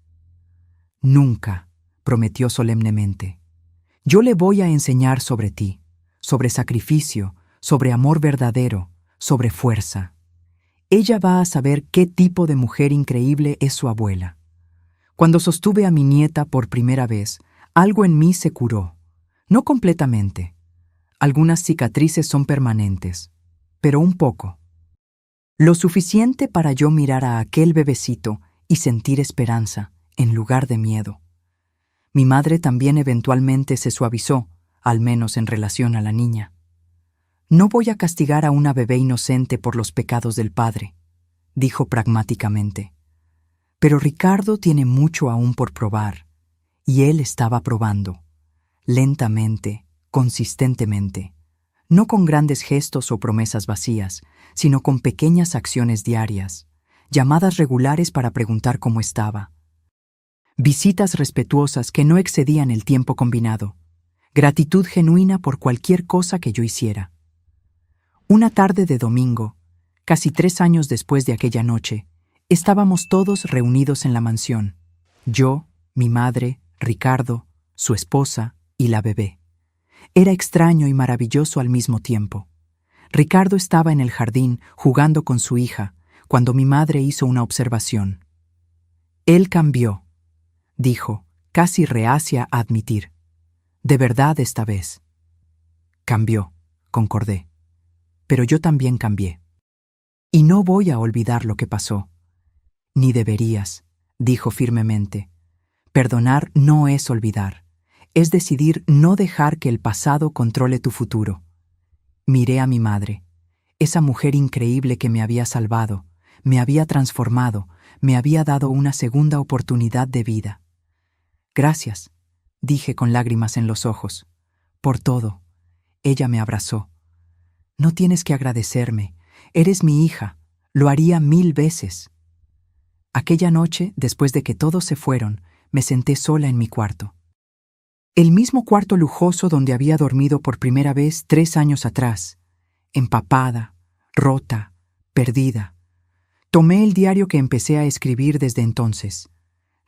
Nunca, prometió solemnemente. Yo le voy a enseñar sobre ti, sobre sacrificio, sobre amor verdadero, sobre fuerza. Ella va a saber qué tipo de mujer increíble es su abuela. Cuando sostuve a mi nieta por primera vez, algo en mí se curó. No completamente. Algunas cicatrices son permanentes, pero un poco. Lo suficiente para yo mirar a aquel bebecito y sentir esperanza, en lugar de miedo. Mi madre también eventualmente se suavizó, al menos en relación a la niña. No voy a castigar a una bebé inocente por los pecados del padre, dijo pragmáticamente. Pero Ricardo tiene mucho aún por probar, y él estaba probando, lentamente, consistentemente, no con grandes gestos o promesas vacías, sino con pequeñas acciones diarias, llamadas regulares para preguntar cómo estaba. Visitas respetuosas que no excedían el tiempo combinado, gratitud genuina por cualquier cosa que yo hiciera. Una tarde de domingo, casi 3 años después de aquella noche, estábamos todos reunidos en la mansión. Yo, mi madre, Ricardo, su esposa y la bebé. Era extraño y maravilloso al mismo tiempo. Ricardo estaba en el jardín jugando con su hija cuando mi madre hizo una observación. Él cambió, dijo, casi reacia a admitir. De verdad esta vez. Cambió, concordé. Pero yo también cambié. Y no voy a olvidar lo que pasó. Ni deberías, dijo firmemente. Perdonar no es olvidar. Es decidir no dejar que el pasado controle tu futuro. Miré a mi madre, esa mujer increíble que me había salvado, me había transformado, me había dado una segunda oportunidad de vida. Gracias, dije con lágrimas en los ojos. Por todo. Ella me abrazó. No tienes que agradecerme. Eres mi hija. Lo haría 1000 veces. Aquella noche, después de que todos se fueron, me senté sola en mi cuarto. El mismo cuarto lujoso donde había dormido por primera vez 3 años atrás. Empapada, rota, perdida. Tomé el diario que empecé a escribir desde entonces.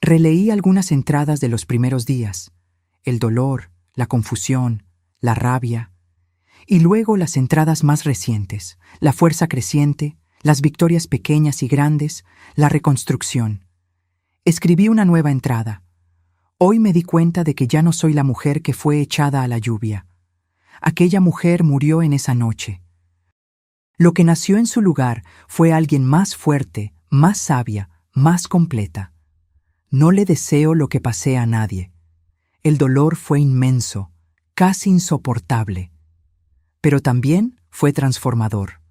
Releí algunas entradas de los primeros días. El dolor, la confusión, la rabia. Y luego las entradas más recientes, la fuerza creciente, las victorias pequeñas y grandes, la reconstrucción. Escribí una nueva entrada. Hoy me di cuenta de que ya no soy la mujer que fue echada a la lluvia. Aquella mujer murió en esa noche. Lo que nació en su lugar fue alguien más fuerte, más sabia, más completa. No le deseo lo que pasé a nadie. El dolor fue inmenso, casi insoportable. Pero también fue transformador.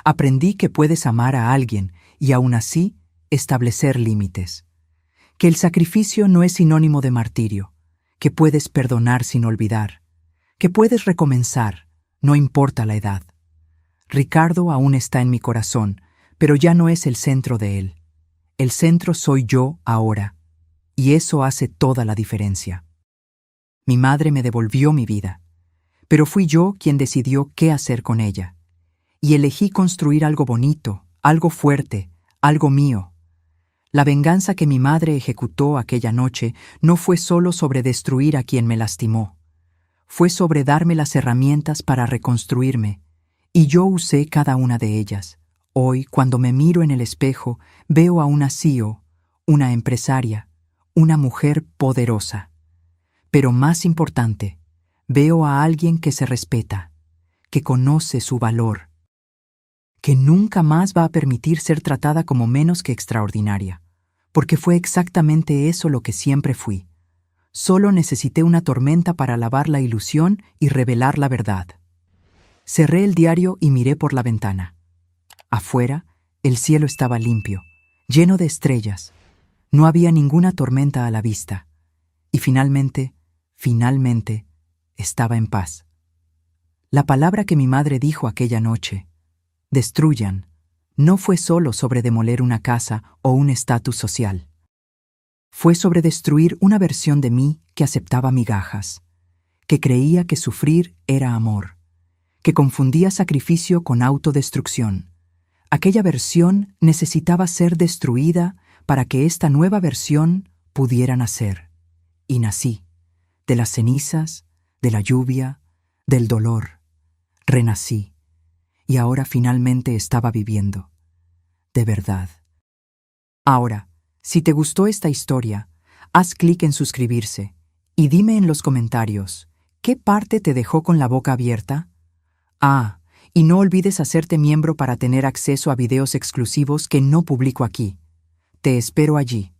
Aprendí que puedes amar a alguien y aún así establecer límites. Que el sacrificio no es sinónimo de martirio. Que puedes perdonar sin olvidar. Que puedes recomenzar, no importa la edad. Ricardo aún está en mi corazón, pero ya no es el centro de él. El centro soy yo ahora, y eso hace toda la diferencia. Mi madre me devolvió mi vida, pero fui yo quien decidió qué hacer con ella. Y elegí construir algo bonito, algo fuerte, algo mío. La venganza que mi madre ejecutó aquella noche no fue solo sobre destruir a quien me lastimó. Fue sobre darme las herramientas para reconstruirme, y yo usé cada una de ellas. Hoy, cuando me miro en el espejo, veo a una CEO, una empresaria, una mujer poderosa. Pero más importante, veo a alguien que se respeta, que conoce su valor, que nunca más va a permitir ser tratada como menos que extraordinaria, porque fue exactamente eso lo que siempre fui. Solo necesité una tormenta para lavar la ilusión y revelar la verdad. Cerré el diario y miré por la ventana. Afuera, el cielo estaba limpio, lleno de estrellas. No había ninguna tormenta a la vista. Y finalmente, estaba en paz. La palabra que mi madre dijo aquella noche, destruyan, no fue solo sobre demoler una casa o un estatus social. Fue sobre destruir una versión de mí que aceptaba migajas, que creía que sufrir era amor, que confundía sacrificio con autodestrucción. Aquella versión necesitaba ser destruida para que esta nueva versión pudiera nacer. Y nací, de las cenizas, de la lluvia, del dolor. Renací, y ahora finalmente estaba viviendo. De verdad. Ahora, si te gustó esta historia, haz clic en suscribirse y dime en los comentarios, ¿qué parte te dejó con la boca abierta? Y no olvides hacerte miembro para tener acceso a videos exclusivos que no publico aquí. Te espero allí.